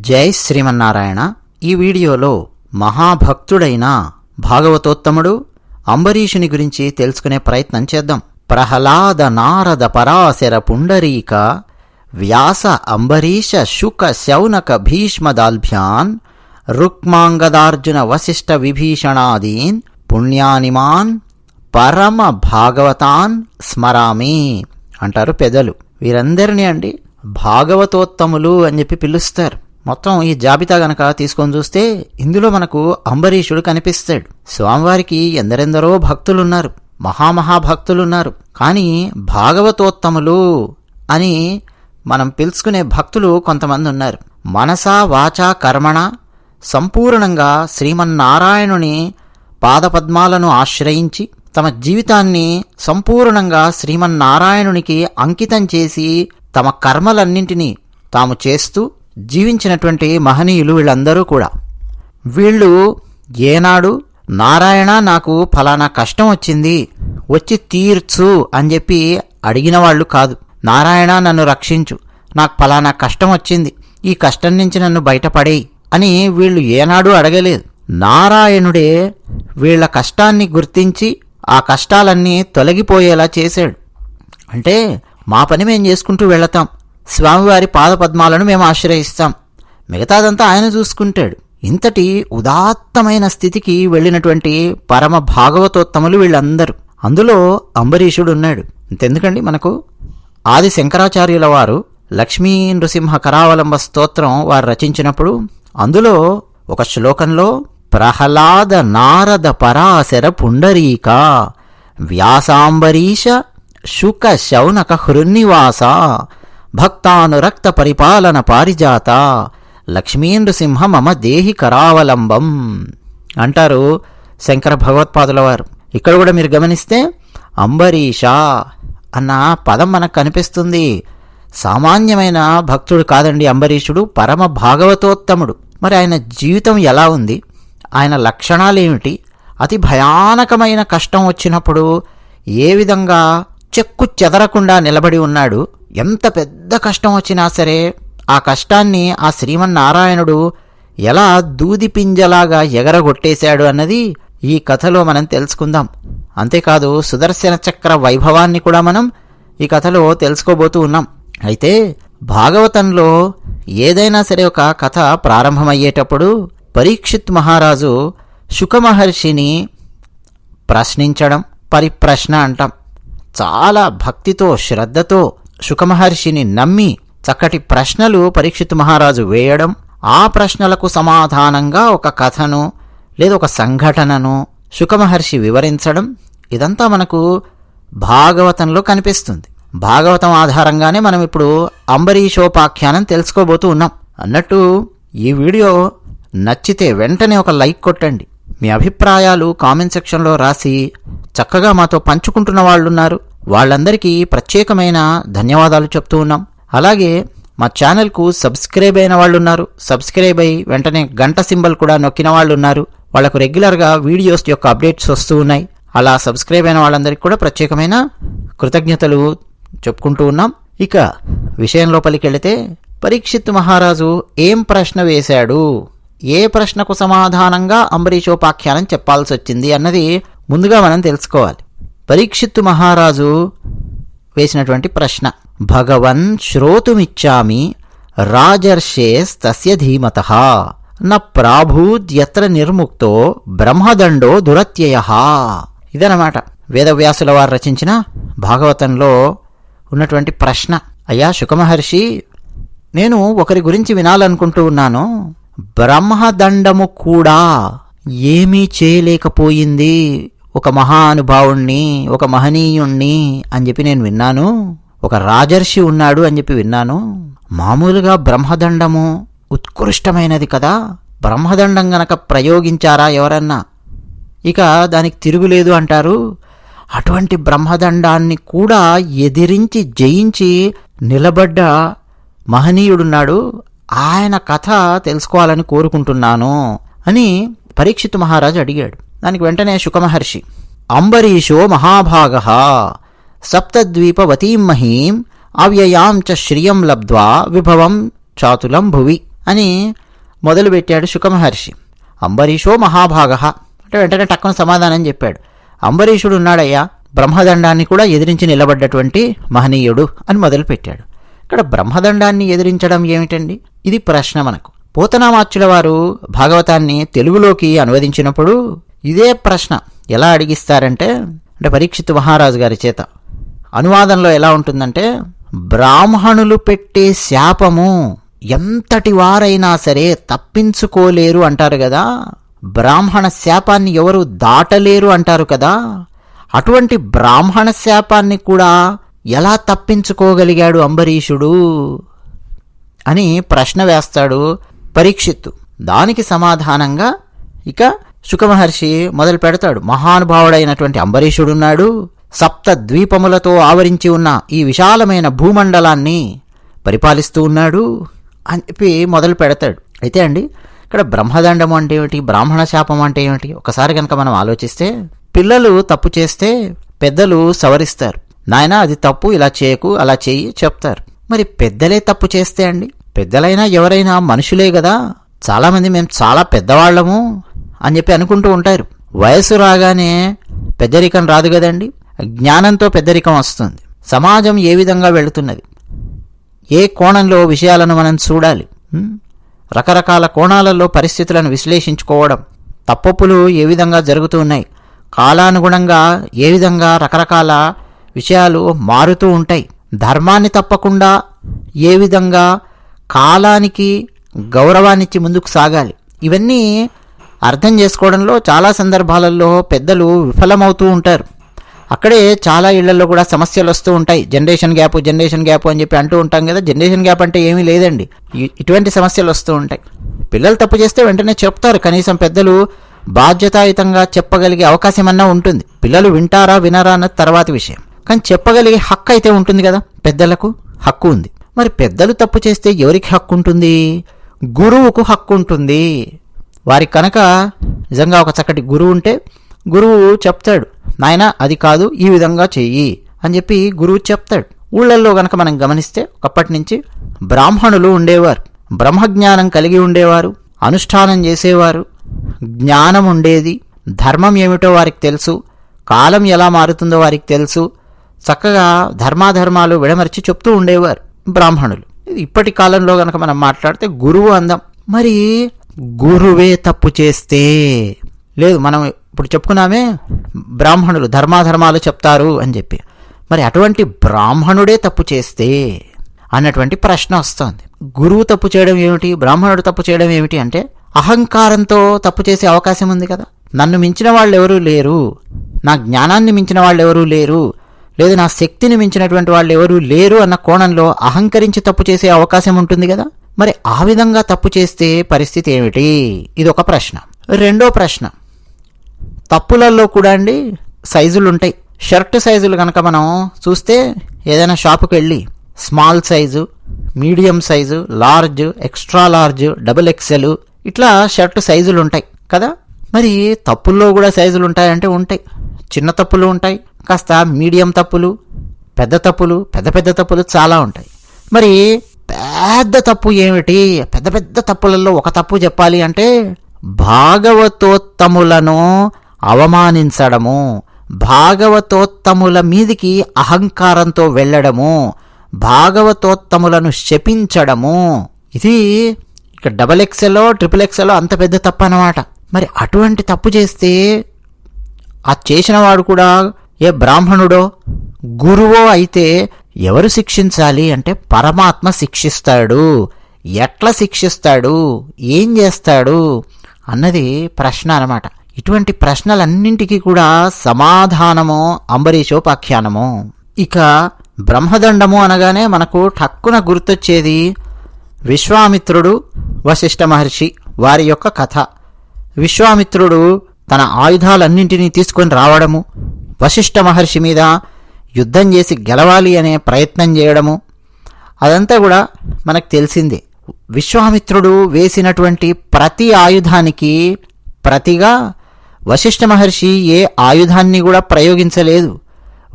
జై శ్రీమన్నారాయణ. ఈ వీడియోలో మహాభక్తుడైన భాగవతోత్తముడు అంబరీషుని గురించి తెలుసుకునే ప్రయత్నం చేద్దాం. ప్రహ్లాద నారద పరాశర పుండరీక వ్యాస అంబరీష శుక శౌనక భీష్మదాల్భ్యాన్ రుక్మాంగదార్జున వశిష్ఠ విభీషణాదీన్ పుణ్యానిమాన్ పరమ భాగవతాన్ స్మరామి అంటారు పెద్దలు. వీరందరినీ భాగవతోత్తములు అని చెప్పి పిలుస్తారు. మొత్తం ఈ జాబితా గనక తీసుకొని చూస్తే ఇందులో మనకు అంబరీషుడు కనిపిస్తాడు. స్వామివారికి ఎందరెందరో భక్తులున్నారు, మహామహాభక్తులున్నారు. కానీ భాగవతోత్తములు అని మనం పిలుచుకునే భక్తులు కొంతమంది ఉన్నారు. మనసా వాచా కర్మణ సంపూర్ణంగా శ్రీమన్నారాయణుని పాదపద్మాలను ఆశ్రయించి తమ జీవితాన్ని సంపూర్ణంగా శ్రీమన్నారాయణునికి అంకితం చేసి తమ కర్మలన్నింటినీ తాము చేస్తూ జీవించినటువంటి మహనీయులు వీళ్ళందరూ కూడా. వీళ్ళు ఏనాడు నారాయణ నాకు ఫలానా కష్టం వచ్చింది వచ్చి తీర్చు అని చెప్పి అడిగిన వాళ్ళు కాదు. నారాయణ నన్ను రక్షించు, నాకు ఫలానా కష్టం వచ్చింది, ఈ కష్టం నుంచి నన్ను బయటపడేయి అని వీళ్ళు ఏనాడు అడగలేదు. నారాయణుడే వీళ్ళ కష్టాన్ని గుర్తించి ఆ కష్టాలన్నీ తొలగిపోయేలా చేశాడు. అంటే మా పని మేము చేసుకుంటూ వెళతాం, స్వామివారి పాదపద్మాలను మేము ఆశ్రయిస్తాం, మిగతాదంతా ఆయన చూసుకుంటాడు. ఇంతటి ఉదాత్తమైన స్థితికి వెళ్ళినటువంటి పరమ భాగవతోత్తములు వీళ్ళందరూ. అందులో అంబరీషుడు ఉన్నాడు. ఇంతెందుకండి, మనకు ఆది శంకరాచార్యుల వారు లక్ష్మీ నృసింహ కరావలంబ స్తోత్రం వారు రచించినప్పుడు అందులో ఒక శ్లోకంలో ప్రహ్లాద నారద పరాశర పుండరీక వ్యాసాంబరీష శుక శౌనక హృన్నివాస భక్తానురక్త పరిపాలన పారిజాత లక్ష్మీనృసింహ మమ దేహి కరావలంబం అంటారు శంకర భగవత్పాదుల వారు. ఇక్కడ కూడా మీరు గమనిస్తే అంబరీష అన్న పదం మనకు కనిపిస్తుంది. సామాన్యమైన భక్తుడు కాదండి అంబరీషుడు, పరమ భాగవతోత్తముడు. మరి ఆయన జీవితం ఎలా ఉంది, ఆయన లక్షణాలేమిటి, అతి భయానకమైన కష్టం వచ్చినప్పుడు ఏ విధంగా చెక్కు చెదరకుండా నిలబడి ఉన్నాడు, ఎంత పెద్ద కష్టం వచ్చినా సరే ఆ కష్టాన్ని ఆ శ్రీమన్నారాయణుడు ఎలా దూదిపింజలాగా ఎగరగొట్టేశాడు అన్నది ఈ కథలో మనం తెలుసుకుందాం. అంతేకాదు సుదర్శన చక్ర వైభవాన్ని కూడా మనం ఈ కథలో తెలుసుకోబోతూ ఉన్నాం. అయితే భాగవతంలో ఏదైనా సరే ఒక కథ ప్రారంభమయ్యేటప్పుడు పరీక్షిత్ మహారాజు శుకమహర్షిని ప్రశ్నించడం పరిప్రశ్న అంటాం. చాలా భక్తితో శ్రద్ధతో శుకమహర్షిని నమ్మి చక్కటి ప్రశ్నలు పరీక్షిత్ మహారాజు వేయడం, ఆ ప్రశ్నలకు సమాధానంగా ఒక కథను లేదా ఒక సంఘటనను శుకమహర్షి వివరించడం, ఇదంతా మనకు భాగవతంలో కనిపిస్తుంది. భాగవతం ఆధారంగానే మనం ఇప్పుడు అంబరీషోపాఖ్యానం తెలుసుకోబోతూ ఉన్నాం. అన్నట్టు ఈ వీడియో నచ్చితే వెంటనే ఒక లైక్ కొట్టండి. మీ అభిప్రాయాలు కామెంట్ సెక్షన్లో రాసి చక్కగా మాతో పంచుకుంటున్న వాళ్ళున్నారు, వాళ్ళందరికీ ప్రత్యేకమైన ధన్యవాదాలు చెప్తూ ఉన్నాం. అలాగే మా ఛానల్కు సబ్స్క్రైబ్ అయిన వాళ్ళున్నారు, సబ్స్క్రైబ్ అయి వెంటనే గంట సింబల్ కూడా నొక్కిన వాళ్ళు ఉన్నారు. వాళ్లకు రెగ్యులర్గా వీడియోస్ యొక్క అప్డేట్స్ వస్తూ ఉన్నాయి. అలా సబ్స్క్రైబ్ అయిన వాళ్ళందరికీ కూడా ప్రత్యేకమైన కృతజ్ఞతలు చెప్పుకుంటూ ఉన్నాం. ఇక విషయం లోపలికి వెళితే పరీక్షిత్ మహారాజు ఏం ప్రశ్న వేశాడు, ఏ ప్రశ్నకు సమాధానంగా అంబరీషోపాఖ్యానం చెప్పాల్సి వచ్చింది అన్నది ముందుగా మనం తెలుసుకోవాలి. పరీక్షిత్తు మహారాజు వేసినటువంటి ప్రశ్న, భగవన్ శ్రోతుమిచ్చామి రాజర్షేస్తస్య ధీమతః న ప్రాభూద్యత్ర నిర్ముక్తో బ్రహ్మదండో దురత్యయః. ఇదనమాట వేదవ్యాసుల వారు రచించిన భాగవతంలో ఉన్నటువంటి ప్రశ్న. అయ్యా శుకమహర్షి, నేను ఒకరి గురించి వినాలనుకుంటూ ఉన్నాను, బ్రహ్మదండము కూడా ఏమీ చేయలేకపోయింది ఒక మహానుభావుణ్ణి, ఒక మహనీయుణ్ణి అని చెప్పి నేను విన్నాను. ఒక రాజర్షి ఉన్నాడు అని చెప్పి విన్నాను. మామూలుగా బ్రహ్మదండము ఉత్కృష్టమైనది కదా, బ్రహ్మదండం గనక ప్రయోగించారా ఎవరన్నా ఇక దానికి తిరుగులేదు అంటారు. అటువంటి బ్రహ్మదండాన్ని కూడా ఎదిరించి జయించి నిలబడ్డ మహనీయుడున్నాడు, ఆయన కథ తెలుసుకోవాలని కోరుకుంటున్నాను అని పరీక్షిత్ మహారాజు అడిగాడు. దానికి వెంటనే శుకమహర్షి, అంబరీషో మహాభాగః సప్తద్వీపవతీం మహీం అవ్యయాం చ శ్రియం లబ్ధ్వా విభవం చాతులం భువి అని మొదలుపెట్టాడు శుకమహర్షి. అంబరీషో మహాభాగ అంటే వెంటనే టక్కున సమాధానం చెప్పాడు. అంబరీషుడు ఉన్నాడయ్యా, బ్రహ్మదండాన్ని కూడా ఎదిరించి నిలబడ్డటువంటి మహనీయుడు అని మొదలుపెట్టాడు. ఇక్కడ బ్రహ్మదండాన్ని ఎదిరించడం ఏమిటండి? ఇది ప్రశ్న మనకు. పోతనామాచ్యుల వారు భాగవతాన్ని తెలుగులోకి అనువదించినప్పుడు ఇదే ప్రశ్న ఎలా అడిగిస్తారంటే, పరీక్షిత్ మహారాజు గారి చేత అనువాదంలో ఎలా ఉంటుందంటే, బ్రాహ్మణులు పెట్టే శాపము ఎంతటి వారైనా సరే తప్పించుకోలేరు అంటారు కదా, బ్రాహ్మణ శాపాన్ని ఎవరు దాటలేరు అంటారు కదా, అటువంటి బ్రాహ్మణ శాపాన్ని కూడా ఎలా తప్పించుకోగలిగాడు అంబరీషుడు అని ప్రశ్న వేస్తాడు పరీక్షిత్తు. దానికి సమాధానంగా ఇక శుకమహర్షి మొదలు పెడతాడు. మహానుభావుడైనటువంటి అంబరీషుడున్నాడు, సప్త ద్వీపములతో ఆవరించి ఉన్న ఈ విశాలమైన భూమండలాన్ని పరిపాలిస్తూ ఉన్నాడు అని చెప్పి మొదలు పెడతాడు. అయితే అండి, ఇక్కడ బ్రహ్మదండము అంటే ఏమిటి, బ్రాహ్మణ శాపం అంటే ఏమిటి? ఒకసారి కనుక మనం ఆలోచిస్తే, పిల్లలు తప్పు చేస్తే పెద్దలు సవరిస్తారు. నాయనా అది తప్పు, ఇలా చేయకు, అలా చేయి చెప్తారు. మరి పెద్దలే తప్పు చేస్తే అండి, పెద్దలైనా ఎవరైనా మనుషులే కదా, చాలామంది మేము చాలా పెద్దవాళ్లము అని చెప్పి అనుకుంటూ ఉంటారు. వయసు రాగానే పెద్దరికం రాదు కదండి, జ్ఞానంతో పెద్దరికం వస్తుంది. సమాజం ఏ విధంగా వెళుతున్నది, ఏ కోణంలో విషయాలను మనం చూడాలి, రకరకాల కోణాలలో పరిస్థితులను విశ్లేషించుకోవడం, తప్పొప్పులు ఏ విధంగా జరుగుతూ ఉన్నాయి, కాలానుగుణంగా ఏ విధంగా రకరకాల విషయాలు మారుతూ ఉంటాయి, ధర్మాన్ని తప్పకుండా ఏ విధంగా కాలానికి గౌరవాన్నిచ్చి ముందుకు సాగాలి, ఇవన్నీ అర్థం చేసుకోవడంలో చాలా సందర్భాలలో పెద్దలు విఫలమవుతూ ఉంటారు. అక్కడే చాలా ఇళ్లలో కూడా సమస్యలు వస్తూ ఉంటాయి. జనరేషన్ గ్యాప్ అని చెప్పి అంటూ ఉంటాం కదా. జనరేషన్ గ్యాప్ అంటే ఏమీ లేదండి, ఇటువంటి సమస్యలు వస్తూ ఉంటాయి. పిల్లలు తప్పు చేస్తే వెంటనే చెప్తారు, కనీసం పెద్దలు బాధ్యతాయుతంగా చెప్పగలిగే అవకాశం అన్నా ఉంటుంది. పిల్లలు వింటారా వినరా అన్నది తర్వాత విషయం, కానీ చెప్పగలిగే హక్కు అయితే ఉంటుంది కదా, పెద్దలకు హక్కు ఉంది. మరి పెద్దలు తప్పు చేస్తే ఎవరికి హక్కు ఉంటుంది? గురువుకు హక్కు ఉంటుంది. వారికి కనుక నిజంగా ఒక చక్కటి గురువు ఉంటే గురువు చెప్తాడు, నాయన అది కాదు, ఈ విధంగా చెయ్యి అని చెప్పి గురువు చెప్తాడు. ఊళ్ళల్లో గనక మనం గమనిస్తే ఒకప్పటి నుంచి బ్రాహ్మణులు ఉండేవారు, బ్రహ్మజ్ఞానం కలిగి ఉండేవారు, అనుష్ఠానం చేసేవారు, జ్ఞానం ఉండేది, ధర్మం ఏమిటో వారికి తెలుసు, కాలం ఎలా మారుతుందో వారికి తెలుసు, చక్కగా ధర్మాధర్మాలు విడమర్చి చెప్తూ ఉండేవారు బ్రాహ్మణులు. ఇప్పటి కాలంలో గనక మనం మాట్లాడితే గురువు అందం. మరి గురువే తప్పు చేస్తే, లేదు మనం ఇప్పుడు చెప్పుకున్నామే బ్రాహ్మణులు ధర్మాధర్మాలు చెప్తారు అని చెప్పి, మరి అటువంటి బ్రాహ్మణుడే తప్పు చేస్తే అన్నటువంటి ప్రశ్న వస్తుంది. గురువు తప్పు చేయడం ఏమిటి, బ్రాహ్మణుడు తప్పు చేయడం ఏమిటి అంటే, అహంకారంతో తప్పు చేసే అవకాశం ఉంది కదా. నన్ను మించిన వాళ్ళు ఎవరూ లేరు, నా జ్ఞానాన్ని మించిన వాళ్ళు ఎవరూ లేరు, లేదు నా శక్తిని మించినటువంటి వాళ్ళు ఎవరూ లేరు అన్న కోణంలో అహంకరించి తప్పు చేసే అవకాశం ఉంటుంది కదా. మరి ఆ విధంగా తప్పు చేస్తే పరిస్థితి ఏమిటి? ఇది ఒక ప్రశ్న. రెండో ప్రశ్న, తప్పులలో కూడా అండి సైజులు ఉంటాయి. షర్ట్ సైజులు కనుక మనం చూస్తే, ఏదైనా షాపుకి వెళ్ళి small size, medium size, large, extra large, double XL ఇట్లా షర్ట్ సైజులు ఉంటాయి కదా. మరి తప్పుల్లో కూడా సైజులు ఉంటాయంటే ఉంటాయి. చిన్న తప్పులు ఉంటాయి, కాస్త మీడియం తప్పులు, పెద్ద తప్పులు, పెద్ద తప్పులు చాలా ఉంటాయి. మరి పెద్ద తప్పు ఏమిటి? పెద్ద పెద్ద తప్పులలో ఒక తప్పు చెప్పాలి అంటే, భాగవతోత్తములను అవమానించడము, భాగవతోత్తముల మీదికి అహంకారంతో వెళ్ళడము, భాగవతోత్తములను శపించడము. ఇది ఇక డబల్ ఎక్సెలో ట్రిపుల్ ఎక్సెలో అంత పెద్ద తప్పు అన్నమాట. మరి అటువంటి తప్పు చేస్తే ఆ చేసిన వాడు కూడా ఏ బ్రాహ్మణుడో గురువో అయితే ఎవరు శిక్షించాలి అంటే, పరమాత్మ శిక్షిస్తాడు. ఎట్లా శిక్షిస్తాడు, ఏం చేస్తాడు అన్నది ప్రశ్న అన్నమాట. ఇటువంటి ప్రశ్నలన్నింటికీ కూడా సమాధానము అంబరీషోపాఖ్యానము. ఇక బ్రహ్మదండము అనగానే మనకు ఠక్కున గుర్తొచ్చేది విశ్వామిత్రుడు వశిష్ఠ మహర్షి వారి యొక్క కథ. విశ్వామిత్రుడు తన ఆయుధాలన్నింటినీ తీసుకొని రావడము, వశిష్ఠ మహర్షి మీద యుద్ధం చేసి గెలవాలి అనే ప్రయత్నం చేయడము, అదంతా కూడా మనకు తెలిసిందే. విశ్వామిత్రుడు వేసినటువంటి ప్రతి ఆయుధానికి ప్రతిగా వశిష్ఠ మహర్షి ఏ ఆయుధాన్ని కూడా ప్రయోగించలేదు.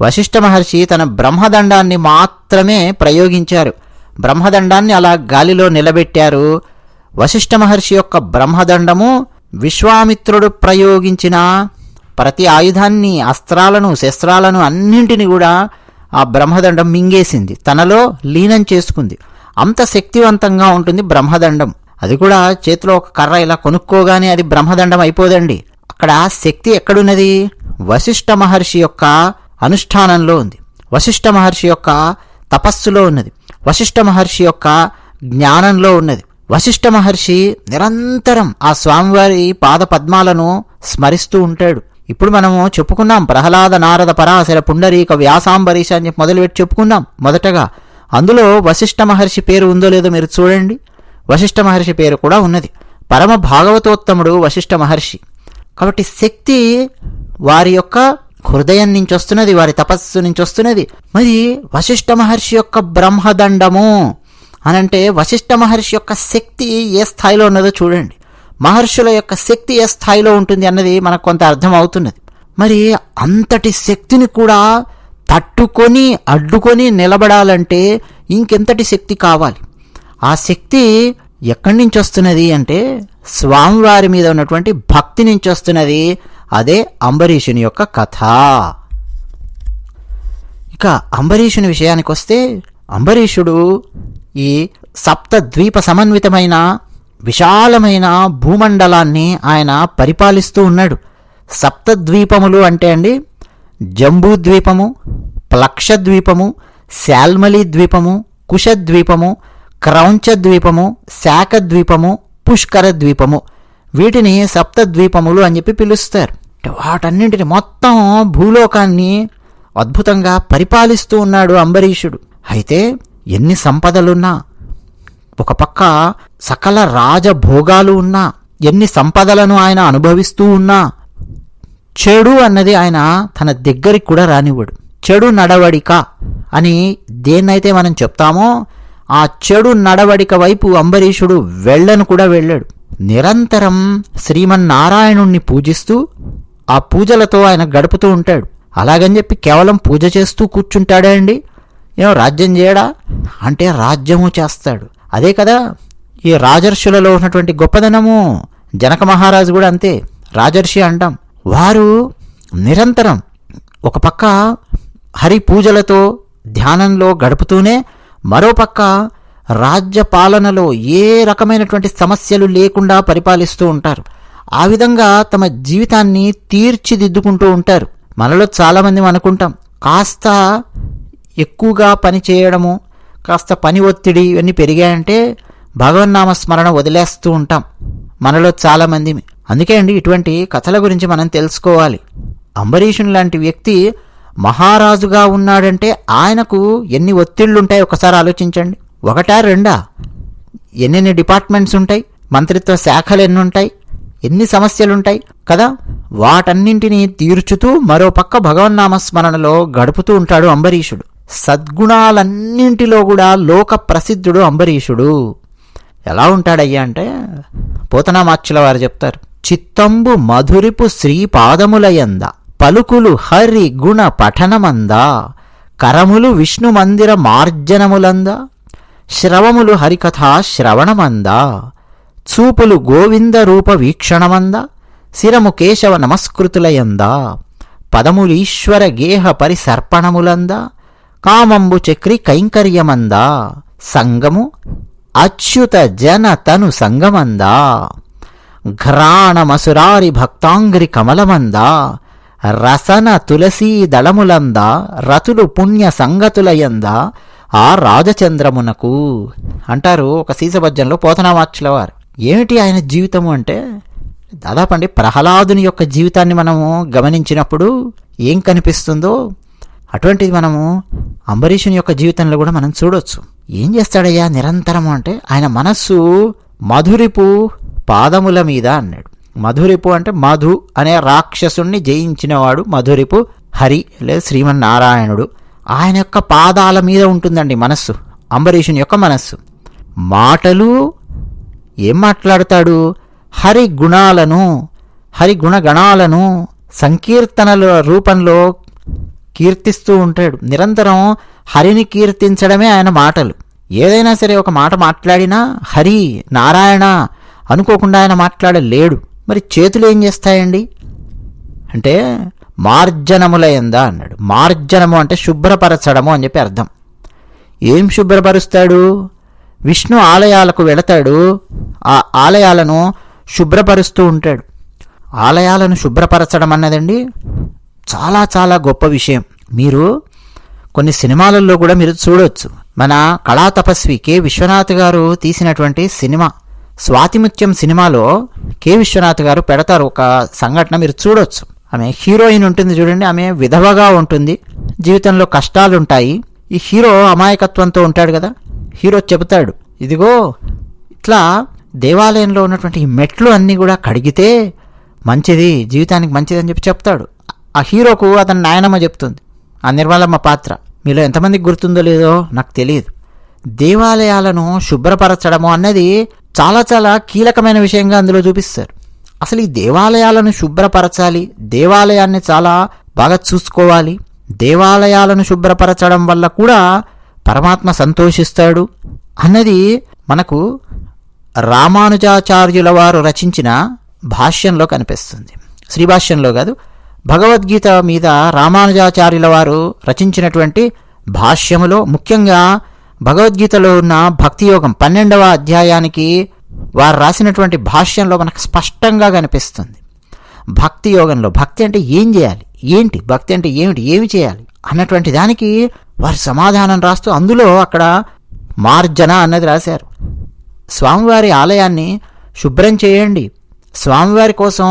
వశిష్ఠ మహర్షి తన బ్రహ్మదండాన్ని మాత్రమే ప్రయోగించారు. బ్రహ్మదండాన్ని అలా గాలిలో నిలబెట్టారు. వశిష్ఠ మహర్షి యొక్క బ్రహ్మదండము విశ్వామిత్రుడు ప్రయోగించిన ప్రతి ఆయుధాన్ని, అస్త్రాలను, శస్త్రాలను అన్నింటినీ కూడా ఆ బ్రహ్మదండం మింగేసింది, తనలో లీనం చేసుకుంది. అంత శక్తివంతంగా ఉంటుంది బ్రహ్మదండం. అది కూడా చేతిలో ఒక కర్ర ఇలా కొనుక్కోగానే అది బ్రహ్మదండం అయిపోదండి. అక్కడ శక్తి ఎక్కడున్నది? వశిష్ఠ మహర్షి యొక్క అనుష్ఠానంలో ఉంది, వశిష్ఠ మహర్షి యొక్క తపస్సులో ఉన్నది, వశిష్ఠ మహర్షి యొక్క జ్ఞానంలో ఉన్నది. వశిష్ఠ మహర్షి నిరంతరం ఆ స్వామివారి పాద పద్మాలను స్మరిస్తూ ఉంటాడు. ఇప్పుడు మనము చెప్పుకున్నాం, ప్రహ్లాద, నారద, పరాశర, పుండరీక, వ్యాసాంబరీష అని మొదలుపెట్టి చెప్పుకున్నాం. మొదటగా అందులో వశిష్ఠ మహర్షి పేరు ఉందో లేదో మీరు చూడండి. వశిష్ఠ మహర్షి పేరు కూడా ఉన్నది. పరమ భాగవతోత్తముడు వశిష్ఠ మహర్షి. కాబట్టి శక్తి వారి యొక్క హృదయం నుంచి వస్తున్నది, వారి తపస్సు నుంచి వస్తున్నది. మరి వశిష్ఠ మహర్షి యొక్క బ్రహ్మదండము అనంటే వశిష్ఠ మహర్షి యొక్క శక్తి ఏ స్థాయిలో ఉన్నదో చూడండి. మహర్షుల యొక్క శక్తి ఏ స్థాయిలో ఉంటుంది అన్నది మనకు కొంత అర్థం అవుతున్నది. మరి అంతటి శక్తిని కూడా తట్టుకొని అడ్డుకొని నిలబడాలంటే ఇంకెంతటి శక్తి కావాలి? ఆ శక్తి ఎక్కడి నుంచి వస్తున్నది అంటే స్వామివారి మీద ఉన్నటువంటి భక్తి నుంచి వస్తున్నది. అదే అంబరీషుని యొక్క కథ. ఇక అంబరీషుని విషయానికి వస్తే, అంబరీషుడు ఈ సప్త ద్వీప సమన్వితమైన విశాలమైన భూమండలాన్ని ఆయన పరిపాలిస్తూ ఉన్నాడు. సప్తద్వీపములు అంటే అండి, జంబూద్వీపము, ప్లక్షద్వీపము, శాల్మలి ద్వీపము, కుశద్వీపము, క్రౌంచద్వీపము, శాఖద్వీపము, పుష్కర ద్వీపము. వీటిని సప్తద్వీపములు అని చెప్పి పిలుస్తారు. వాటన్నింటిని మొత్తం భూలోకాన్ని అద్భుతంగా పరిపాలిస్తూ ఉన్నాడు అంబరీషుడు. అయితే ఎన్ని సంపదలున్నా, ఒక పక్క సకల రాజభోగాలు ఉన్నా, ఎన్ని సంపదలను ఆయన అనుభవిస్తూ ఉన్నా, చెడు అన్నది ఆయన తన దగ్గరికి కూడా రానివ్వడు. చెడు నడవడిక అని దేన్నైతే మనం చెప్తామో ఆ చెడు నడవడిక వైపు అంబరీషుడు వెళ్ళను కూడా వెళ్ళాడు. నిరంతరం శ్రీమన్నారాయణుణ్ణి పూజిస్తూ ఆ పూజలతో ఆయన గడుపుతూ ఉంటాడు. అలాగని చెప్పి కేవలం పూజ చేస్తూ కూర్చుంటాడే అండి? ఏమో రాజ్యం చేయడా అంటే రాజ్యము చేస్తాడు. అదే కదా ఈ రాజర్షులలో ఉన్నటువంటి గొప్పదనము. జనక మహారాజు కూడా అంతే, రాజర్షి అంటాం. వారు నిరంతరం ఒక పక్క హరి పూజలతో ధ్యానంలో గడుపుతూనే మరోపక్క రాజ్య పాలనలో ఏ రకమైనటువంటి సమస్యలు లేకుండా పరిపాలిస్తూ ఉంటారు. ఆ విధంగా తమ జీవితాన్ని తీర్చిదిద్దుకుంటూ ఉంటారు. మనలో చాలామంది అనుకుంటాం, కాస్త ఎక్కువగా పని చేయడము, కాస్త పని ఒత్తిడి ఇవన్నీ పెరిగాయంటే భగవన్నామ స్మరణ వదిలేస్తూ ఉంటాం మనలో చాలామంది. అందుకే అండి ఇటువంటి కథల గురించి మనం తెలుసుకోవాలి. అంబరీషుని లాంటి వ్యక్తి మహారాజుగా ఉన్నాడంటే ఆయనకు ఎన్ని ఒత్తిళ్లుంటాయి ఒకసారి ఆలోచించండి. ఒకటా రెండా? ఎన్నెన్ని డిపార్ట్మెంట్స్ ఉంటాయి, మంత్రిత్వ శాఖలు ఎన్ని ఉంటాయి, ఎన్ని సమస్యలుంటాయి కదా. వాటన్నింటినీ తీర్చుతూ మరోపక్క భగవన్నామస్మరణలో గడుపుతూ ఉంటాడు అంబరీషుడు. సద్గుణాలన్నింటిలో కూడా లోక ప్రసిద్ధుడు అంబరీషుడు. ఎలా ఉంటాడయ్యా అంటే పోతనామాచ్యుల వారు చెప్తారు, చిత్తంబు మధురిపు శ్రీపాదములయంద, పలుకులు హరి గుణ పఠనమంద, కరములు విష్ణు మందిర మార్జనములంద, శ్రవములు హరికథా శ్రవణమంద, చూపులు గోవింద రూప వీక్షణమంద, శిరము కేశవ నమస్కృతులయంద, పదములీశ్వర గేహ పరిసర్పణములంద, కామంబు చక్రి కైంకర్యమంద, సంగము అచ్యుత జన తను సంగమంద, ఘ్రాణమసురారి భక్తాంగ్రి కమలమంద, రసన తులసీ దళములంద, రతులు పుణ్య సంగతులయంద, ఆ రాజచంద్రమునకు అంటారు ఒక సీసభజ్యంలో పోతనామాచ్యుల వారు. ఏమిటి ఆయన జీవితము అంటే దాదాపండి ప్రహ్లాదుని యొక్క జీవితాన్ని మనము గమనించినప్పుడు ఏం కనిపిస్తుందో అటువంటిది మనము అంబరీషుని యొక్క జీవితంలో కూడా మనం చూడొచ్చు. ఏం చేస్తాడయ్యా నిరంతరము అంటే ఆయన మనస్సు మధురిపు పాదముల మీద అన్నాడు. మధురిపు అంటే మధు అనే రాక్షసుణ్ణి జయించినవాడు మధురిపు హరి లేదా శ్రీమన్నారాయణుడు. ఆయన యొక్క పాదాల మీద ఉంటుందండి మనస్సు, అంబరీషుని యొక్క మనస్సు. మాటలు ఏం మాట్లాడతాడు? హరి గుణాలను, హరి గుణగణాలను సంకీర్తనల రూపంలో కీర్తిస్తూ ఉంటాడు. నిరంతరం హరిని కీర్తించడమే ఆయన మాటలు. ఏదైనా సరే ఒక మాట మాట్లాడినా హరి నారాయణ అనుకోకుండా ఆయన మాట్లాడలేడు. మరి చేతులు ఏం చేస్తాయండి అంటే మార్జనములయందా అన్నాడు. మార్జనము అంటే శుభ్రపరచడము అని చెప్పి అర్థం. ఏం శుభ్రపరుస్తాడు? విష్ణు ఆలయాలకు వెళతాడు, ఆ ఆలయాలను శుభ్రపరుస్తూ ఉంటాడు. ఆలయాలను శుభ్రపరచడం అన్నదండి చాలా చాలా గొప్ప విషయం. మీరు కొన్ని సినిమాలలో కూడా మీరు చూడవచ్చు. మన కళా తపస్వి కె విశ్వనాథ్ గారు తీసినటువంటి సినిమా స్వాతిముత్యం సినిమాలో కె విశ్వనాథ్ గారు పెడతారు ఒక సంఘటన, మీరు చూడవచ్చు. ఆమె హీరోయిన్ ఉంటుంది చూడండి, ఆమె విధవగా ఉంటుంది, జీవితంలో కష్టాలుంటాయి. ఈ హీరో అమాయకత్వంతో ఉంటాడు కదా, హీరో చెబుతాడు, ఇదిగో ఇట్లా దేవాలయంలో ఉన్నటువంటి ఈ మెట్లు అన్నీ కూడా కడిగితే మంచిది, జీవితానికి మంచిది అని చెప్పి చెప్తాడు. ఆ హీరోకు అతని నాయనమ్మ చెప్తుంది, ఆ నిర్మలమ్మ పాత్ర. మీలో ఎంతమందికి గుర్తుందో లేదో నాకు తెలియదు. దేవాలయాలను శుభ్రపరచడము అన్నది చాలా చాలా కీలకమైన విషయంగా అందులో చూపిస్తారు. అసలు ఈ దేవాలయాలను శుభ్రపరచాలి, దేవాలయాన్ని చాలా బాగా చూసుకోవాలి, దేవాలయాలను శుభ్రపరచడం వల్ల కూడా పరమాత్మ సంతోషిస్తాడు అన్నది మనకు రామానుజాచార్యుల వారు రచించిన భాష్యంలో కనిపిస్తుంది. శ్రీభాష్యంలో కాదు, భగవద్గీత మీద రామానుజాచార్యుల వారు రచించినటువంటి భాష్యములో, ముఖ్యంగా భగవద్గీతలో ఉన్న భక్తి యోగం 12వ అధ్యాయానికి వారు రాసినటువంటి భాష్యంలో మనకు స్పష్టంగా కనిపిస్తుంది. భక్తి యోగంలో భక్తి అంటే ఏం చేయాలి, ఏంటి భక్తి అంటే ఏమిటి, ఏమి చేయాలి అన్నటువంటి దానికి వారి సమాధానం రాస్తూ అందులో అక్కడ మార్జన అన్నది రాశారు. స్వామివారి ఆలయాన్ని శుభ్రం చేయండి, స్వామివారి కోసం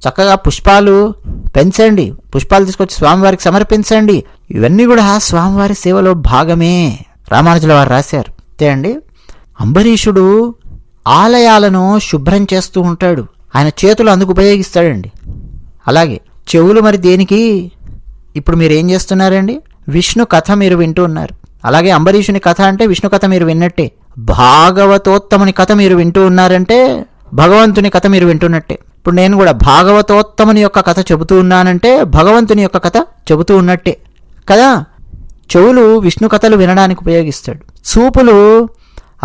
చక్కగా పుష్పాలు పెంచండి, పుష్పాలు తీసుకొచ్చి స్వామివారికి సమర్పించండి, ఇవన్నీ కూడా స్వామివారి సేవలో భాగమే రామానుజుల వారు రాశారు. అంతే అండి. అంబరీషుడు ఆలయాలను శుభ్రం చేస్తూ ఉంటాడు, ఆయన చేతులు అందుకు ఉపయోగిస్తాడండి. అలాగే చెవులు మరి దేనికి? ఇప్పుడు మీరు ఏం చేస్తున్నారండి? విష్ణు కథ మీరు వింటూ ఉన్నారు. అలాగే అంబరీషుని కథ అంటే విష్ణు కథ మీరు విన్నట్టే. భాగవతోత్తముని కథ మీరు వింటూ ఉన్నారంటే భగవంతుని కథ మీరు వింటున్నట్టే. ఇప్పుడు నేను కూడా భాగవతోత్తముని యొక్క కథ చెబుతూ ఉన్నానంటే భగవంతుని యొక్క కథ చెబుతూ ఉన్నట్టే కదా. చెవులు విష్ణు కథలు వినడానికి ఉపయోగిస్తాడు, చూపులు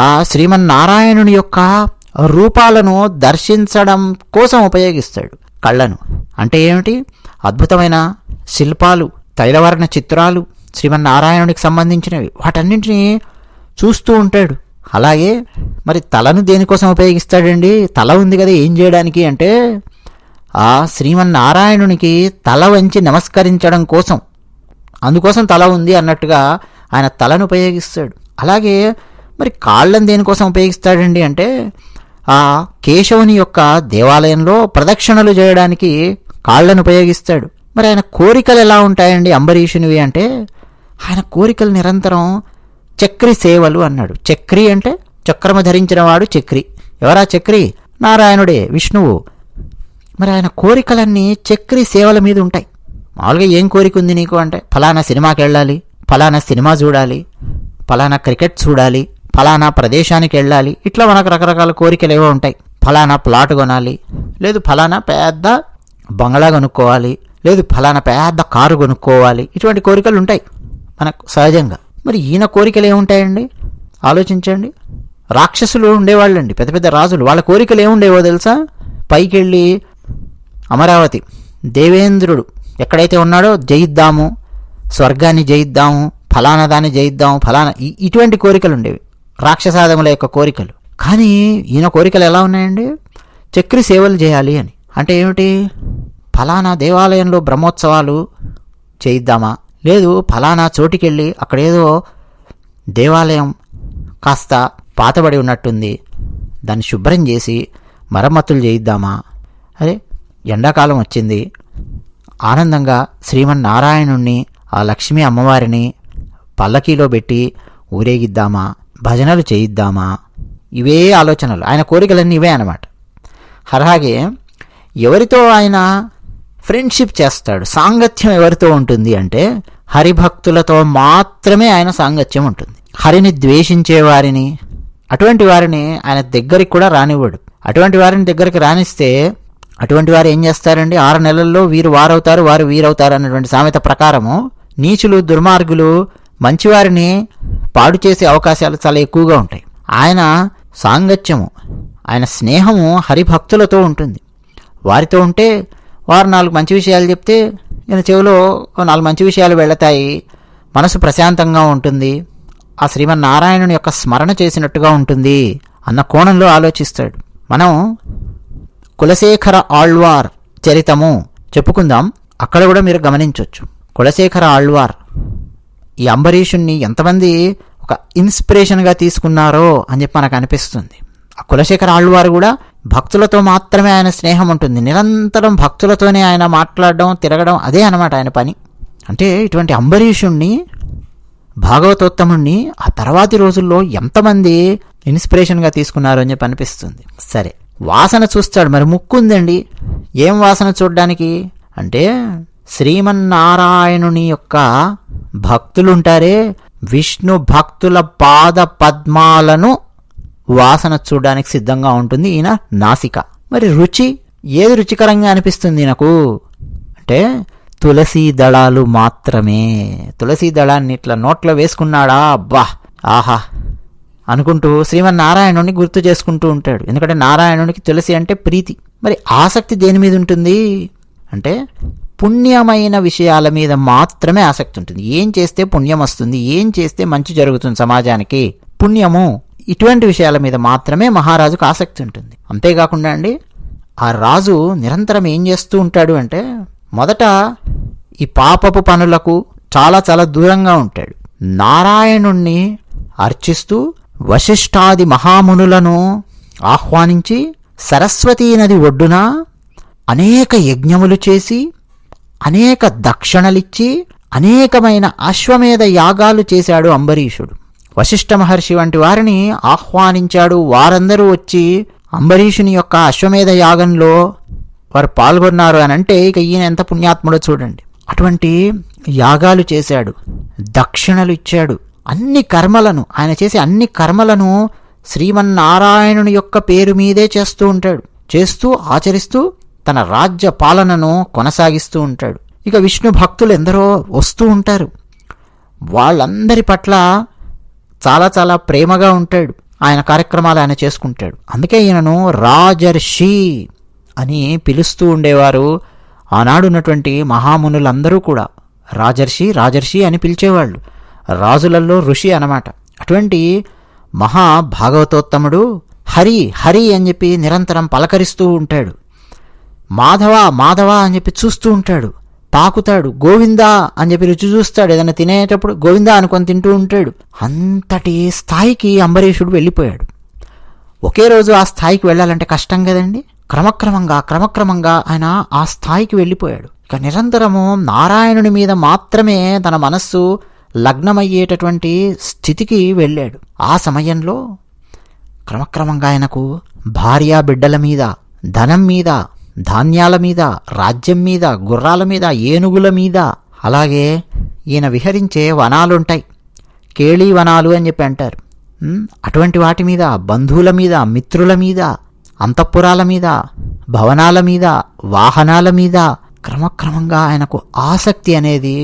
ఆ శ్రీమన్నారాయణుని యొక్క రూపాలను దర్శించడం కోసం ఉపయోగిస్తాడు, కళ్ళను అంటే ఏమిటి? అద్భుతమైన శిల్పాలు, తైలవర్ణ చిత్రాలు, శ్రీమన్నారాయణునికి సంబంధించినవి, వాటన్నింటినీ చూస్తూ ఉంటాడు. అలాగే మరి తలను దేనికోసం ఉపయోగిస్తాడండి? తల ఉంది కదా, ఏం చేయడానికి అంటే ఆ శ్రీమన్నారాయణునికి తల వంచి నమస్కరించడం కోసం, అందుకోసం తల ఉంది అన్నట్టుగా ఆయన తలను ఉపయోగిస్తాడు. అలాగే మరి కాళ్ళను దేనికోసం ఉపయోగిస్తాడండి అంటే ఆ కేశవుని యొక్క దేవాలయంలో ప్రదక్షిణలు చేయడానికి కాళ్ళను ఉపయోగిస్తాడు. మరి ఆయన కోరికలు ఎలా ఉంటాయండి అంబరీషునివి అంటే ఆయన కోరికలు నిరంతరం చక్రి సేవలు అన్నాడు. చక్రి అంటే చక్రము ధరించిన వాడు చక్రి. ఎవరా చక్రి? నారాయణుడే, విష్ణువు. మరి ఆయన కోరికలన్నీ చక్రి సేవల మీద ఉంటాయి. మామూలుగా ఏం కోరిక ఉంది నీకు అంటే ఫలానా సినిమాకి వెళ్ళాలి, ఫలానా సినిమా చూడాలి, ఫలానా క్రికెట్ చూడాలి, ఫలానా ప్రదేశానికి వెళ్ళాలి, ఇట్లా మనకు రకరకాల కోరికలు ఏవో ఉంటాయి. ఫలానా ప్లాట్ కొనాలి, లేదు ఫలానా పెద్ద బంగ్లా కొనుక్కోవాలి, లేదు ఫలానా పెద్ద కారు కొనుక్కోవాలి, ఇటువంటి కోరికలు ఉంటాయి మనకు సహజంగా. మరి ఈయన కోరికలు ఏముంటాయండి ఆలోచించండి. రాక్షసులు ఉండేవాళ్ళండి, పెద్ద పెద్ద రాజులు, వాళ్ళ కోరికలు ఏముండేవో తెలుసా? పైకి వెళ్ళి అమరావతి దేవేంద్రుడు ఎక్కడైతే ఉన్నాడో జయిద్దాము, స్వర్గాన్ని జయిద్దాము, ఫలానా దాన్ని జయిద్దాము, ఫలానా ఇటువంటి కోరికలు ఉండేవి రాక్షసాదముల యొక్క కోరికలు. కానీ ఈయన కోరికలు ఎలా ఉన్నాయండి? చక్రి సేవలు చేయాలి అని. అంటే ఏమిటి? ఫలానా దేవాలయంలో బ్రహ్మోత్సవాలు చేయిద్దామా, లేదు ఫలానా చోటికెళ్ళి అక్కడేదో దేవాలయం కాస్త పాతబడి ఉన్నట్టుంది, దాన్ని శుభ్రం చేసి మరమ్మతులు చేయిద్దామా, అరే ఎండాకాలం వచ్చింది, ఆనందంగా శ్రీమన్నారాయణుణ్ణి ఆ లక్ష్మీ అమ్మవారిని పల్లకీలో పెట్టి ఊరేగిద్దామా, భజనలు చేయిద్దామా, ఇవే ఆలోచనలు. ఆయన కోరికలన్నీ ఇవే అన్నమాట. అలాగే ఎవరితో ఆయన ఫ్రెండ్షిప్ చేస్తాడు, సాంగత్యం ఎవరితో ఉంటుంది అంటే హరిభక్తులతో మాత్రమే ఆయన సాంగత్యం ఉంటుంది. హరిని ద్వేషించే వారిని, అటువంటి వారిని ఆయన దగ్గరికి కూడా రానివ్వడు. అటువంటి వారిని దగ్గరికి రానిస్తే అటువంటి వారు ఏం చేస్తారండి? 6 నెలల్లో వీరు వారవుతారు, వారు వీరవుతారు అన్నటువంటి సామెత ప్రకారము నీచులు, దుర్మార్గులు మంచివారిని పాడు చేసే అవకాశాలు చాలా ఎక్కువగా ఉంటాయి. ఆయన సాంగత్యము, ఆయన స్నేహము హరిభక్తులతో ఉంటుంది. వారితో ఉంటే వారు 4 మంచి విషయాలు చెప్తే ఈయన చెవిలో 4 మంచి విషయాలు వెళతాయి, మనసు ప్రశాంతంగా ఉంటుంది, ఆ శ్రీమన్నారాయణుని యొక్క స్మరణ చేసినట్టుగా ఉంటుంది అన్న కోణంలో ఆలోచిస్తాడు. మనం కులశేఖర ఆళ్వార్ చరితము చెప్పుకుందాం. అక్కడ కూడా మీరు గమనించవచ్చు, కులశేఖర ఆళ్వార్ ఈ అంబరీషుణ్ణి ఎంతమంది ఒక ఇన్స్పిరేషన్గా తీసుకున్నారో అని చెప్పి మనకు అనిపిస్తుంది. ఆ కులశేఖర ఆళ్వారు కూడా భక్తులతో మాత్రమే ఆయన స్నేహం ఉంటుంది, నిరంతరం భక్తులతోనే ఆయన మాట్లాడడం, తిరగడం, అదే అన్నమాట ఆయన పని. అంటే ఇటువంటి అంబరీషుణ్ణి, భాగవతోత్తముణ్ణి ఆ తర్వాతి రోజుల్లో ఎంతమంది ఇన్స్పిరేషన్గా తీసుకున్నారు అని చెప్పి అనిపిస్తుంది. సరే, వాసన చూస్తాడు. మరి ముక్కు ఉందండి, ఏం వాసన చూడ్డానికి అంటే శ్రీమన్నారాయణుని యొక్క భక్తులుంటారే, విష్ణు భక్తుల పాద పద్మాలను వాసన చూడడానికి సిద్ధంగా ఉంటుంది ఈయన నాసిక. మరి రుచి, ఏది రుచికరంగా అనిపిస్తుంది నాకు అంటే తులసీ దళాలు మాత్రమే. తులసీ దళాన్ని ఇట్లా నోట్లో వేసుకున్నాడా, అబ్బా ఆహా అనుకుంటూ శ్రీమన్నారాయణుని గుర్తు చేసుకుంటూ ఉంటాడు. ఎందుకంటే నారాయణునికి తులసి అంటే ప్రీతి. మరి ఆసక్తి దేని మీద ఉంటుంది అంటే పుణ్యమైన విషయాల మీద మాత్రమే ఆసక్తి ఉంటుంది. ఏం చేస్తే పుణ్యం వస్తుంది, ఏం చేస్తే మంచి జరుగుతుంది సమాజానికి, పుణ్యము, ఇటువంటి విషయాల మీద మాత్రమే మహారాజుకు ఆసక్తి ఉంటుంది. అంతేకాకుండా అండి, ఆ రాజు నిరంతరం ఏం చేస్తూ ఉంటాడు అంటే మొదట ఈ పాపపు పనులకు చాలా చాలా దూరంగా ఉంటాడు. నారాయణుణ్ణి అర్చిస్తూ వశిష్ఠాది మహామునులను ఆహ్వానించి సరస్వతీ నది ఒడ్డున అనేక యజ్ఞములు చేసి, అనేక దక్షిణలిచ్చి, అనేకమైన అశ్వమేధ యాగాలు చేశాడు అంబరీషుడు. వశిష్ఠ మహర్షి వంటి వారిని ఆహ్వానించాడు. వారందరూ వచ్చి అంబరీషుని యొక్క అశ్వమేధ యాగంలో వారు పాల్గొన్నారు అని అంటే ఇక ఈయన ఎంత పుణ్యాత్ముడో చూడండి. అటువంటి యాగాలు చేశాడు, దక్షిణలు ఇచ్చాడు. అన్ని కర్మలను, ఆయన చేసే అన్ని కర్మలను శ్రీమన్నారాయణుని యొక్క పేరు మీదే చేస్తూ ఉంటాడు. చేస్తూ ఆచరిస్తూ తన రాజ్య పాలనను కొనసాగిస్తూ ఉంటాడు. ఇక విష్ణు భక్తులు ఎందరో వస్తూ ఉంటారు. వాళ్ళందరి పట్ల చాలా చాలా ప్రేమగా ఉంటాడు. ఆయన కార్యక్రమాలు ఆయన చేసుకుంటాడు. అందుకే ఈయనను రాజర్షి అని పిలుస్తూ ఉండేవారు. ఆనాడు ఉన్నటువంటి మహామునులందరూ కూడా రాజర్షి రాజర్షి అని పిలిచేవాళ్ళు. రాజులలో ఋషి అన్నమాట. అటువంటి మహా భాగవతోత్తముడు హరి హరి అని చెప్పి నిరంతరం పలకరిస్తూ ఉంటాడు. మాధవ మాధవ అని చెప్పి చూస్తూ ఉంటాడు. తాకుతాడు, గోవిందా అని చెప్పి రుచి చూస్తాడు. ఏదైనా తినేటప్పుడు గోవిందా అనుకొని తింటూ ఉంటాడు. అంతటి స్థాయికి అంబరీషుడు వెళ్ళిపోయాడు. ఒకే రోజు ఆ స్థాయికి వెళ్ళాలంటే కష్టం కదండి. క్రమక్రమంగా ఆయన ఆ స్థాయికి వెళ్ళిపోయాడు. ఇక నిరంతరము నారాయణుని మీద మాత్రమే తన మనస్సు లగ్నమయ్యేటటువంటి స్థితికి వెళ్ళాడు. ఆ సమయంలో క్రమక్రమంగా ఆయనకు భార్యా బిడ్డల మీద, ధనం మీద, ధాన్యాల మీద, రాజ్యం మీద, గుర్రాల మీద, ఏనుగుల మీద, అలాగే ఈయన విహరించే వనాలుంటాయి, కేళీ వనాలు అని చెప్పి అంటారు. అటువంటి వాటి మీద, బంధువుల మీద, మిత్రుల మీద, అంతఃపురాల మీద, భవనాల మీద, వాహనాల మీద క్రమక్రమంగా ఆయనకు ఆసక్తి అనేది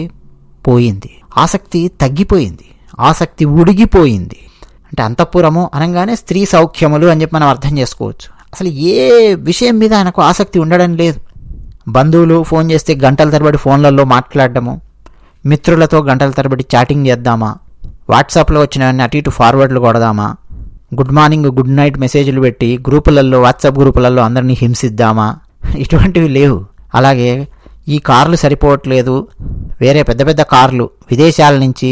పోయింది. ఆసక్తి తగ్గిపోయింది. ఆసక్తి ఉడిగిపోయింది. అంటే అంతఃపురము అనగానే స్త్రీ సౌఖ్యములు అని చెప్పి మనం అర్థం చేసుకోవచ్చు. అసలు ఏ విషయం మీద ఆయనకు ఆసక్తి ఉండడం లేదు. బంధువులు ఫోన్ చేస్తే గంటల తరబడి ఫోన్లలో మాట్లాడడము, మిత్రులతో గంటల తరబడి చాటింగ్ చేద్దామా, వాట్సాప్లో వచ్చినవన్నీ అటు ఇటు ఫార్వర్డ్లు కొడదామా, గుడ్ మార్నింగ్ గుడ్ నైట్ మెసేజ్లు పెట్టి గ్రూపులలో, వాట్సాప్ గ్రూపులలో అందరినీ హింసిద్దామా, ఇటువంటివి లేవు. అలాగే ఈ కార్లు సరిపోవట్లేదు, వేరే పెద్ద పెద్ద కార్లు విదేశాల నుంచి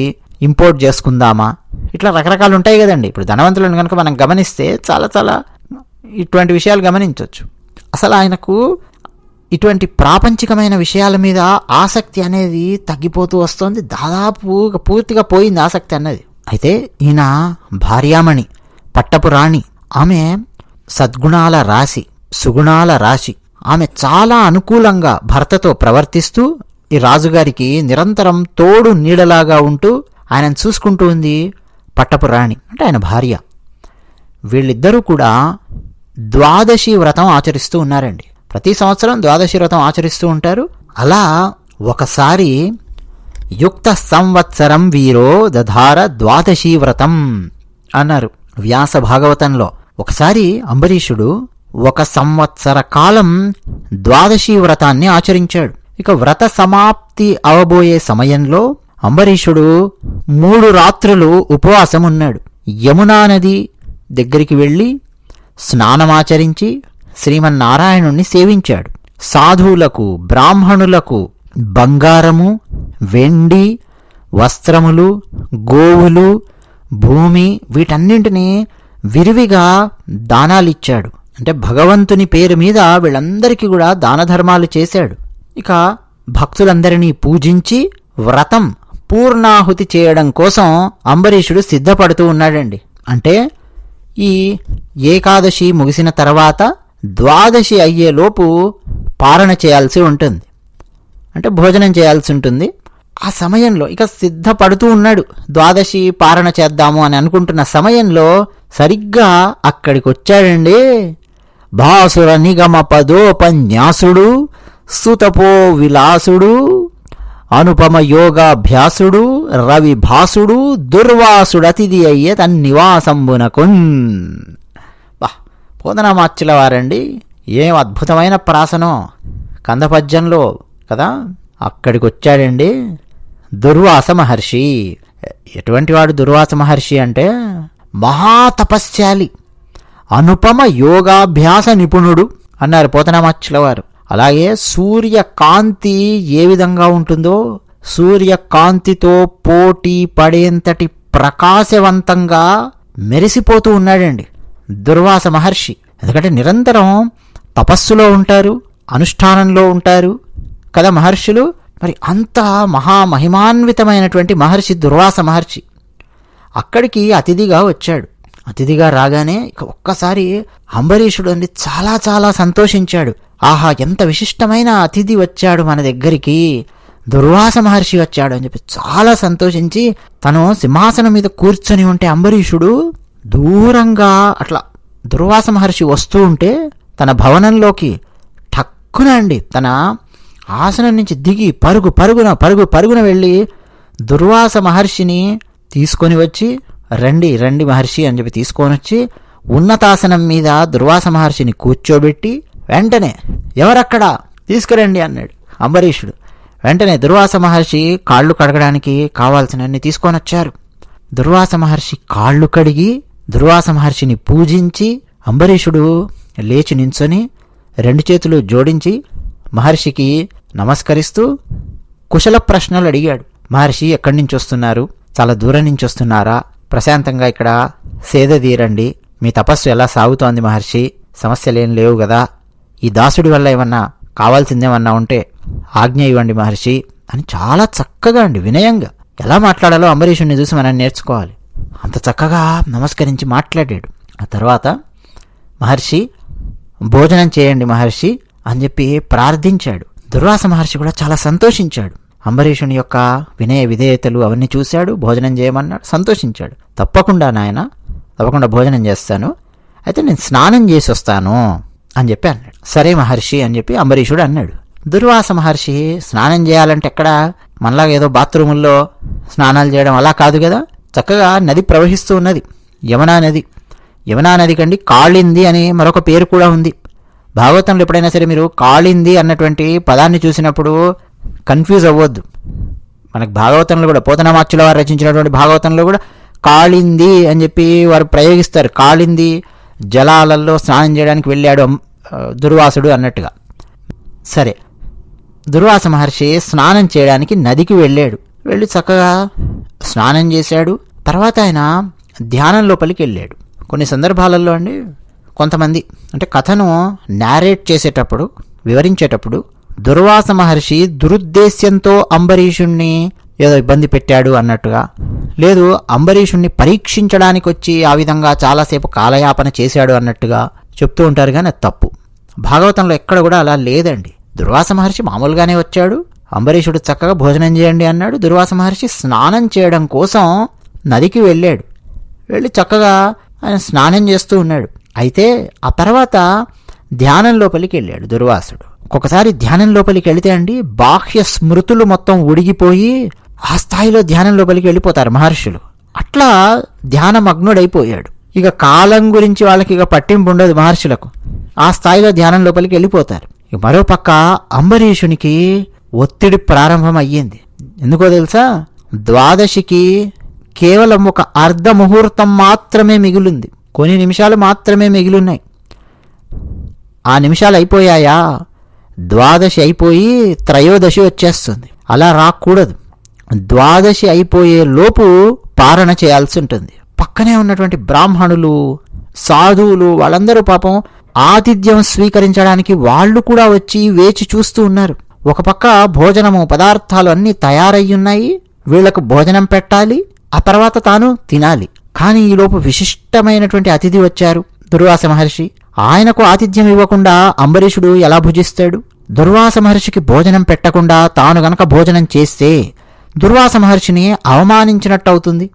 ఇంపోర్ట్ చేసుకుందామా, ఇట్లా రకరకాలు ఉంటాయి కదండి. ఇప్పుడు ధనవంతులను కనుక మనం గమనిస్తే చాలా చాలా ఇటువంటి విషయాలు గమనించవచ్చు. అసలు ఆయనకు ఇటువంటి ప్రాపంచికమైన విషయాల మీద ఆసక్తి అనేది తగ్గిపోతూ వస్తుంది. దాదాపు పూర్తిగా పోయింది ఆసక్తి అన్నది. అయితే ఈయన భార్యామణి, పట్టపు రాణి, ఆమె సద్గుణాల రాశి, సుగుణాల రాశి. ఆమె చాలా అనుకూలంగా భర్తతో ప్రవర్తిస్తూ ఈ రాజుగారికి నిరంతరం తోడు నీడలాగా ఉంటూ ఆయనను చూసుకుంటూ ఉంది పట్టపు రాణి, అంటే ఆయన భార్య. వీళ్ళిద్దరూ కూడా ద్వాదశి వ్రతం ఆచరిస్తూ ఉన్నారండి. ప్రతి సంవత్సరం ద్వాదశి వ్రతం ఆచరిస్తూ ఉంటారు. అలా ఒకసారి యుక్త సంవత్సరం వీరో దధార ద్వాదశీ వ్రతం అన్నారు వ్యాస భాగవతంలో. ఒకసారి అంబరీషుడు 1 సంవత్సర కాలం ద్వాదశీ వ్రతాన్ని ఆచరించాడు. ఇక వ్రత సమాప్తి అవబోయే సమయంలో అంబరీషుడు 3 రాత్రులు ఉపవాసం ఉన్నాడు. యమునా నది దగ్గరికి వెళ్ళి స్నానమాచరించి శ్రీమన్నారాయణుణ్ణి సేవించాడు. సాధువులకు, బ్రాహ్మణులకు బంగారము, వెండి, వస్త్రములు, గోవులు, భూమి వీటన్నింటినీ విరివిగా దానాలిచ్చాడు. అంటే భగవంతుని పేరు మీద వీళ్ళందరికీ కూడా దాన ధర్మాలు చేశాడు. ఇక భక్తులందరినీ పూజించి వ్రతం పూర్ణాహుతి చేయడం కోసం అంబరీషుడు సిద్ధపడుతూ ఉన్నాడండి. అంటే ఈ ఏకాదశి ముగిసిన తర్వాత ద్వాదశి అయ్యేలోపు పారణ చేయాల్సి ఉంటుంది, అంటే భోజనం చేయాల్సి ఉంటుంది. ఆ సమయంలో ఇక సిద్ధపడుతూ ఉన్నాడు, ద్వాదశి పారణ చేద్దాము అని అనుకుంటున్న సమయంలో సరిగ్గా అక్కడికి వచ్చాడండి భాసుర నిగమ పదోపన్యాసుడు, సుతపో విలాసుడు, అనుపమ యోగాభ్యాసుడు, రవి భాసుడు, దుర్వాసుడు అతిథి అయ్యే తన్నివాసంబునకున్. బా, పోతనామాచ్యుల వారండి, ఏం అద్భుతమైన ప్రాసనో కందపద్యంలో కదా. అక్కడికి వచ్చాడండి దుర్వాస మహర్షి. ఎటువంటి వాడు దుర్వాస మహర్షి అంటే మహాతపస్శాలి, అనుపమ యోగాభ్యాస నిపుణుడు అన్నారు పోతనామాచ్యుల వారు. అలాగే సూర్యకాంతి ఏ విధంగా ఉంటుందో సూర్యకాంతితో పోటీ పడేంతటి ప్రకాశవంతంగా మెరిసిపోతూ ఉన్నాడండి దుర్వాస మహర్షి. ఎందుకంటే నిరంతరం తపస్సులో ఉంటారు, అనుష్ఠానంలో ఉంటారు కదా మహర్షులు. మరి అంత మహామహిమాన్వితమైనటువంటి మహర్షి దుర్వాస మహర్షి అక్కడికి అతిథిగా వచ్చాడు. అతిథిగా రాగానే ఇక ఒక్కసారి అంబరీషుడు అండి చాలా చాలా సంతోషించాడు. ఆహా, ఎంత విశిష్టమైన అతిథి వచ్చాడు మన దగ్గరికి, దుర్వాస మహర్షి వచ్చాడు అని చెప్పి చాలా సంతోషించి తను సింహాసనం మీద కూర్చొని ఉంటే అంబరీషుడు దూరంగా అట్లా దుర్వాస మహర్షి వస్తూ ఉంటే తన భవనంలోకి ఠక్కున అండి తన ఆసనం నుంచి దిగి పరుగున వెళ్ళి దుర్వాస మహర్షిని తీసుకొని వచ్చి రండి రండి మహర్షి అని చెప్పి తీసుకొని వచ్చి ఉన్నతాసనం మీద దుర్వాస మహర్షిని కూర్చోబెట్టి వెంటనే ఎవరక్కడా తీసుకురండి అన్నాడు అంబరీషుడు. వెంటనే దుర్వాస మహర్షి కాళ్ళు కడగడానికి కావాల్సినవన్నీ తీసుకొని వచ్చారు. దుర్వాస మహర్షి కాళ్ళు కడిగి దుర్వాస మహర్షిని పూజించి అంబరీషుడు లేచి నించొని 2 చేతులు జోడించి మహర్షికి నమస్కరిస్తూ కుశల ప్రశ్నలు అడిగాడు. మహర్షి ఎక్కడి నుంచి వస్తున్నారు, చాలా దూరం నుంచి వస్తున్నారా, ప్రశాంతంగా ఇక్కడ సేద తీరండి, మీ తపస్సు ఎలా సాగుతోంది మహర్షి, సమస్యలేం లేవు కదా, ఈ దాసుడి వల్ల ఏమన్నా కావాల్సిందేమన్నా ఉంటే ఆజ్ఞ ఇవ్వండి మహర్షి అని చాలా చక్కగా అండి వినయంగా ఎలా మాట్లాడాలో అంబరీషుడిని చూసి మనం నేర్చుకోవాలి. అంత చక్కగా నమస్కరించి మాట్లాడాడు. ఆ తర్వాత మహర్షి భోజనం చేయండి మహర్షి అని చెప్పి ప్రార్థించాడు. దుర్వాస మహర్షి కూడా చాలా సంతోషించాడు. అంబరీషుని యొక్క వినయ విధేయతలు అవన్నీ చూశాడు. భోజనం చేయమన్నాడు, సంతోషించాడు. తప్పకుండా నాయన, తప్పకుండా భోజనం చేస్తాను, అయితే నేను స్నానం చేసి వస్తాను అని చెప్పి అన్నాడు. సరే మహర్షి అని చెప్పి అంబరీషుడు అన్నాడు. దుర్వాస మహర్షి స్నానం చేయాలంటే ఎక్కడ మనలాగా ఏదో బాత్రూముల్లో స్నానాలు చేయడం అలా కాదు కదా. చక్కగా నది ప్రవహిస్తూ ఉన్నది, యమునా నది. యమునా నది కండి కాళింది అని మరొక పేరు కూడా ఉంది. భాగవతంలో ఎప్పుడైనా సరే మీరు కాళింది అన్నటువంటి పదాన్ని చూసినప్పుడు కన్ఫ్యూజ్ అవ్వద్దు. మనకు భాగవతంలో కూడా పోతనామాచ్యుల వారు రచించినటువంటి భాగవతంలో కూడా కాళింది అని చెప్పి వారు ప్రయోగిస్తారు. కాళింది జలాలలో స్నానం చేయడానికి వెళ్ళాడు దుర్వాసుడు అన్నట్టుగా. సరే, దుర్వాస మహర్షి స్నానం చేయడానికి నదికి వెళ్ళాడు. వెళ్ళి చక్కగా స్నానం చేశాడు. తర్వాత ఆయన ధ్యానం లోపలికి వెళ్ళాడు. కొన్ని సందర్భాలలో అండి కొంతమంది అంటే కథను నేరేట్ చేసేటప్పుడు, వివరించేటప్పుడు దుర్వాస మహర్షి దురుద్దేశ్యంతో అంబరీషుణ్ణి ఏదో ఇబ్బంది పెట్టాడు అన్నట్టుగా, లేదు అంబరీషుణ్ణి పరీక్షించడానికి వచ్చి ఆ విధంగా చాలాసేపు కాలయాపన చేశాడు అన్నట్టుగా చెప్తూ ఉంటారు. కానీ అది తప్పు. భాగవతంలో ఎక్కడ కూడా అలా లేదండి. దుర్వాస మహర్షి మామూలుగానే వచ్చాడు. అంబరీషుడు చక్కగా భోజనం చేయండి అన్నాడు. దుర్వాస మహర్షి స్నానం చేయడం కోసం నదికి వెళ్ళాడు. వెళ్ళి చక్కగా ఆయన స్నానం చేస్తూ ఉన్నాడు. అయితే ఆ తర్వాత ధ్యానం లోపలికి వెళ్ళాడు దుర్వాసుడు. ఒక్కొక్కసారి ధ్యానం లోపలికి వెళితే అండి బాహ్య స్మృతులు మొత్తం ఉడిగిపోయి ఆ స్థాయిలో ధ్యానం లోపలికి వెళ్ళిపోతారు మహర్షులు. అట్లా ధ్యానమగ్నుడైపోయాడు. ఇక కాలం గురించి వాళ్ళకి ఇక పట్టింపు ఉండదు మహర్షులకు. ఆ స్థాయిలో ధ్యానం లోపలికి వెళ్ళిపోతారు. ఇక మరోపక్క అంబరీషునికి ఒత్తిడి ప్రారంభం అయ్యింది. ఎందుకో తెలుసా? ద్వాదశికి కేవలం ఒక అర్ధ ముహూర్తం మాత్రమే మిగిలింది. కొన్ని నిమిషాలు మాత్రమే మిగిలిన్నాయి. ఆ నిమిషాలు అయిపోయాయా, ద్వాదశి అయిపోయి త్రయోదశి వచ్చేస్తుంది. అలా రాకూడదు. ద్వాదశి అయిపోయే లోపు పారణ చేయాల్సి ఉంటుంది. పక్కనే ఉన్నటువంటి బ్రాహ్మణులు, సాధువులు వాళ్ళందరూ పాపం ఆతిథ్యం స్వీకరించడానికి వాళ్ళు కూడా వచ్చి వేచి చూస్తూ ఉన్నారు. ఒక పక్క భోజనము పదార్థాలు అన్నీ తయారయ్యున్నాయి. వీళ్లకు భోజనం పెట్టాలి, ఆ తర్వాత తాను తినాలి. కానీ ఈలోపు విశిష్టమైనటువంటి అతిథి వచ్చారు, దుర్వాస మహర్షి. ఆయనకు ఆతిథ్యం ఇవ్వకుండా అంబరీషుడు ఎలా భుజిస్తాడు? దుర్వాస మహర్షికి భోజనం పెట్టకుండా తాను గనక భోజనం చేస్తే దుర్వాస మహర్షిని అవమానించినట్టు అవుతుంది.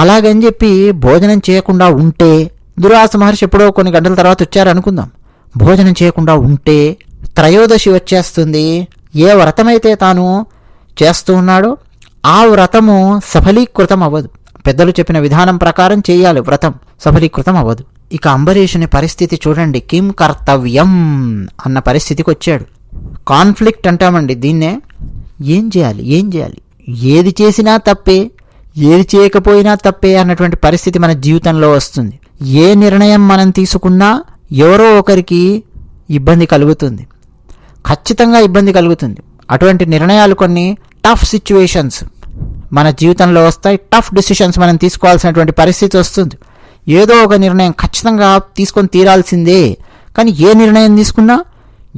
అలాగని చెప్పి భోజనం చేయకుండా ఉంటే, దుర్వాస మహర్షి ఎప్పుడో కొన్ని గంటల తర్వాత వచ్చారనుకుందాం, భోజనం చేయకుండా ఉంటే త్రయోదశి వచ్చేస్తుంది. ఏ వ్రతమైతే తాను చేస్తూ ఉన్నాడో ఆ వ్రతము సఫలీకృతం అవ్వదు. పెద్దలు చెప్పిన విధానం ప్రకారం చేయాలి, వ్రతం సఫలీకృతం అవ్వదు. ఇక అంబరీషుని పరిస్థితి చూడండి, కిం కర్తవ్యం అన్న పరిస్థితికి వచ్చాడు. కాన్ఫ్లిక్ట్ అంటామండి దీన్నే. ఏం చేయాలి, ఏం చేయాలి, ఏది చేసినా తప్పే, ఏది చేయకపోయినా తప్పే అన్నటువంటి పరిస్థితి మన జీవితంలో వస్తుంది. ఏ నిర్ణయం మనం తీసుకున్నా ఎవరో ఒకరికి ఇబ్బంది కలుగుతుంది, ఖచ్చితంగా ఇబ్బంది కలుగుతుంది. అటువంటి నిర్ణయాలు కొన్ని టఫ్ సిచ్యువేషన్స్ మన జీవితంలో వస్తాయి. టఫ్ డిసిషన్స్ మనం తీసుకోవాల్సినటువంటి పరిస్థితి వస్తుంది. ఏదో ఒక నిర్ణయం ఖచ్చితంగా తీసుకొని తీరాల్సిందే. కానీ ఏ నిర్ణయం తీసుకున్నా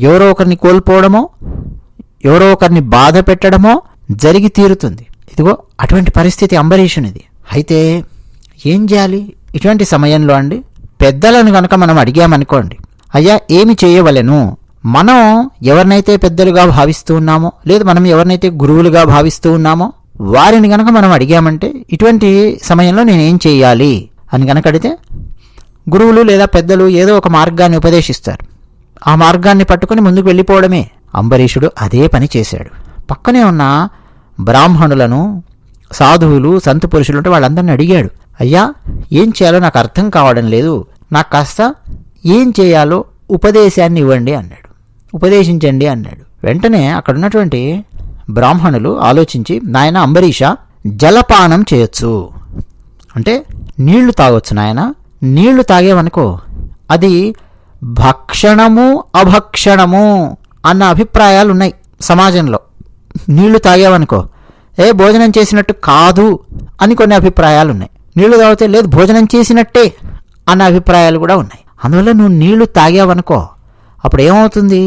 ఎవరో ఒకరిని కోల్పోవడమో, ఎవరో ఒకరిని బాధ పెట్టడమో జరిగి తీరుతుంది. ఇదిగో అటువంటి పరిస్థితి అంబరీషునిది. అయితే ఏం చేయాలి ఇటువంటి సమయంలో అండి? పెద్దలను కనుక మనం అడిగామనుకోండి, అయ్యా ఏమి చేయవలెను, మనం ఎవరినైతే పెద్దలుగా భావిస్తూ ఉన్నామో, లేదు మనం ఎవరినైతే గురువులుగా భావిస్తూ ఉన్నామో వారిని గనక మనం అడిగామంటే ఇటువంటి సమయంలో నేనేం చేయాలి అని గనక అడిగితే గురువులు లేదా పెద్దలు ఏదో ఒక మార్గాన్ని ఉపదేశిస్తారు. ఆ మార్గాన్ని పట్టుకుని ముందుకు వెళ్ళిపోవడమే. అంబరీషుడు అదే పని చేశాడు. పక్కనే ఉన్న బ్రాహ్మణులను, సాధువులు, సంత పురుషులు ఉంటే వాళ్ళందరినీ అడిగాడు, అయ్యా ఏం చేయాలో నాకు అర్థం కావడం లేదు, నాకు కాస్త ఏం చేయాలో ఉపదేశాన్ని ఇవ్వండి అన్నాడు. ఉపదేశించండి అన్నాడు. వెంటనే అక్కడ ఉన్నటువంటి బ్రాహ్మణులు ఆలోచించి, నాయన అంబరీష, జలపానం చేయొచ్చు అంటే నీళ్లు తాగొచ్చు నాయన. నీళ్లు తాగేవనుకో అది భక్షణము అభక్షణము అన్న అభిప్రాయాలు ఉన్నాయి సమాజంలో. నీళ్లు తాగేవనుకో భోజనం చేసినట్టు కాదు అని కొన్ని అభిప్రాయాలు ఉన్నాయి. నీళ్లు తాగితే లేదు భోజనం చేసినట్టే అన్న అభిప్రాయాలు కూడా ఉన్నాయి. అందువల్ల నువ్వు నీళ్లు తాగావనుకో అప్పుడు ఏమవుతుంది?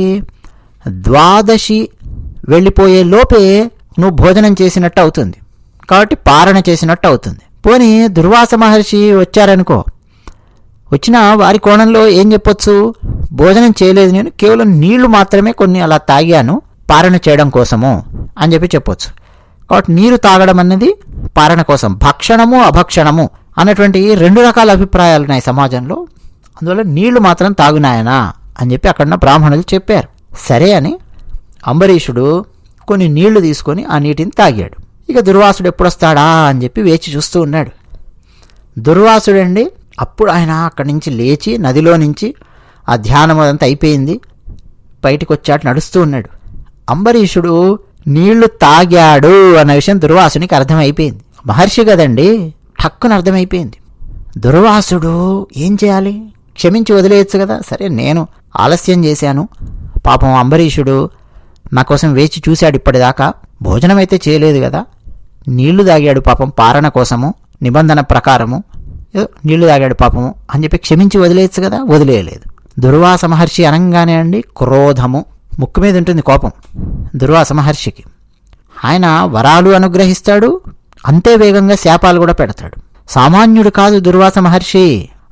ద్వాదశి వెళ్ళిపోయే లోపే నువ్వు భోజనం చేసినట్టు అవుతుంది. కాబట్టి పారణ చేసినట్టు అవుతుంది. పోనీ దుర్వాస మహర్షి వచ్చారనుకో, వచ్చిన వారి కోణంలో ఏం చెప్పొచ్చు? భోజనం చేయలేదు, నేను కేవలం నీళ్లు మాత్రమే కొన్ని అలా తాగాను పారణ చేయడం కోసము అని చెప్పొచ్చు. కాబట్టి నీరు తాగడం అన్నది పారణ కోసం. భక్షణము అభక్షణము అన్నటువంటి రెండు రకాల అభిప్రాయాలు ఉన్నాయి సమాజంలో. అందువల్ల నీళ్లు మాత్రం తాగునాయనా అని చెప్పి అక్కడున్న బ్రాహ్మణులు చెప్పారు. సరే అని అంబరీషుడు కొన్ని నీళ్లు తీసుకొని ఆ నీటిని తాగాడు. ఇక దుర్వాసుడు ఎప్పుడొస్తాడా అని చెప్పి వేచి చూస్తూ ఉన్నాడు. దుర్వాసుడండి అప్పుడు ఆయన అక్కడి నుంచి లేచి నదిలో నుంచి ఆ ధ్యానం అదంతా అయిపోయింది, బయటికి వచ్చాడు, నడుస్తూ ఉన్నాడు. అంబరీషుడు నీళ్లు తాగాడు అన్న విషయం దుర్వాసునికి అర్థమైపోయింది. మహర్షి కదండి, ఠక్కున అర్థమైపోయింది. దుర్వాసుడు ఏం చేయాలి? క్షమించి వదిలేయచ్చు కదా. సరే నేను ఆలస్యం చేశాను, పాపం అంబరీషుడు నా కోసం వేచి చూశాడు, ఇప్పటిదాకా భోజనం అయితే చేయలేదు కదా, నీళ్లు తాగాడు పాపం పారణ కోసము, నిబంధన ప్రకారము నీళ్లు తాగాడు పాపము అని చెప్పి క్షమించి వదిలేయచ్చు కదా. వదిలేయలేదు. దుర్వాస మహర్షి అనగానే అండి క్రోధము ముక్కు మీద ఉంటుంది, కోపం దుర్వాస మహర్షికి. ఆయన వరాలు అనుగ్రహిస్తాడు, అంతే వేగంగా శాపాలు కూడా పెడతాడు. సామాన్యుడు కాదు దుర్వాస మహర్షి.